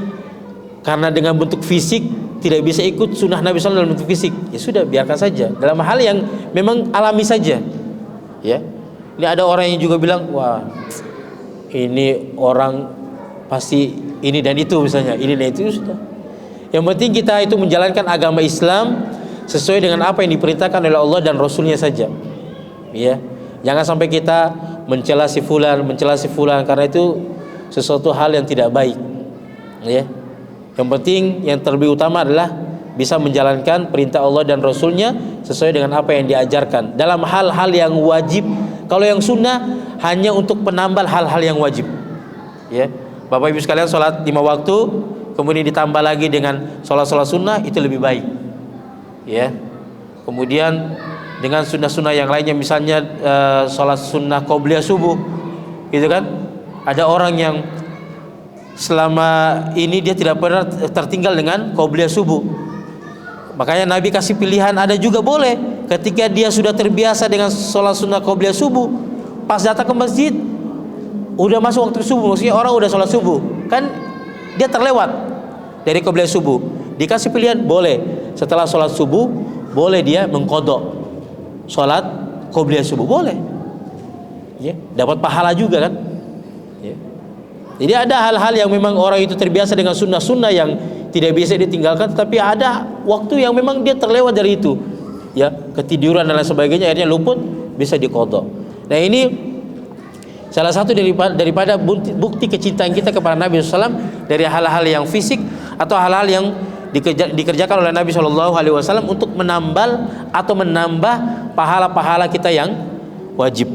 karena dengan bentuk fisik tidak bisa ikut sunnah Nabi SAW dalam bentuk fisik, ya sudah, biarkan saja dalam hal yang memang alami saja. Ya, ini ada orang yang juga bilang, wah ini orang pasti ini dan itu misalnya, ini dan itu, sudah. Yang penting kita itu menjalankan agama Islam sesuai dengan apa yang diperintahkan oleh Allah dan Rasulnya saja. Ya, jangan sampai kita mencela si fulan karena itu sesuatu hal yang tidak baik. Ya, yang penting yang terlebih utama adalah bisa menjalankan perintah Allah dan Rasulnya sesuai dengan apa yang diajarkan dalam hal-hal yang wajib. Kalau yang sunnah hanya untuk penambal hal-hal yang wajib. Ya, Bapak Ibu sekalian, sholat 5 waktu kemudian ditambah lagi dengan sholat-sholat sunnah, itu lebih baik. Ya, kemudian dengan sunnah-sunnah yang lainnya, misalnya sholat sunnah qobliyah subuh, gitu kan? Ada orang yang selama ini dia tidak pernah tertinggal dengan qobliyah subuh. Makanya Nabi kasih pilihan, ada juga boleh ketika dia sudah terbiasa dengan sholat sunnah qobliyah subuh, pas datang ke masjid udah masuk waktu subuh, maksudnya orang udah sholat subuh, kan dia terlewat dari qobliyah subuh, dikasih pilihan, boleh setelah sholat subuh boleh dia mengqadha sholat qobliyah subuh, boleh. Ya, dapat pahala juga kan. Ya. Jadi ada hal-hal yang memang orang itu terbiasa dengan sunnah-sunnah yang tidak bisa ditinggalkan, tapi ada waktu yang memang dia terlewat dari itu, ya, ketiduran dan lain sebagainya, akhirnya luput, bisa diqadha. Nah, ini Salah satu daripada bukti kecintaan kita kepada Nabi SAW dari hal-hal yang fisik atau hal-hal yang dikerjakan oleh Nabi SAW untuk menambah pahala-pahala kita yang wajib.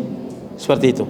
Seperti itu.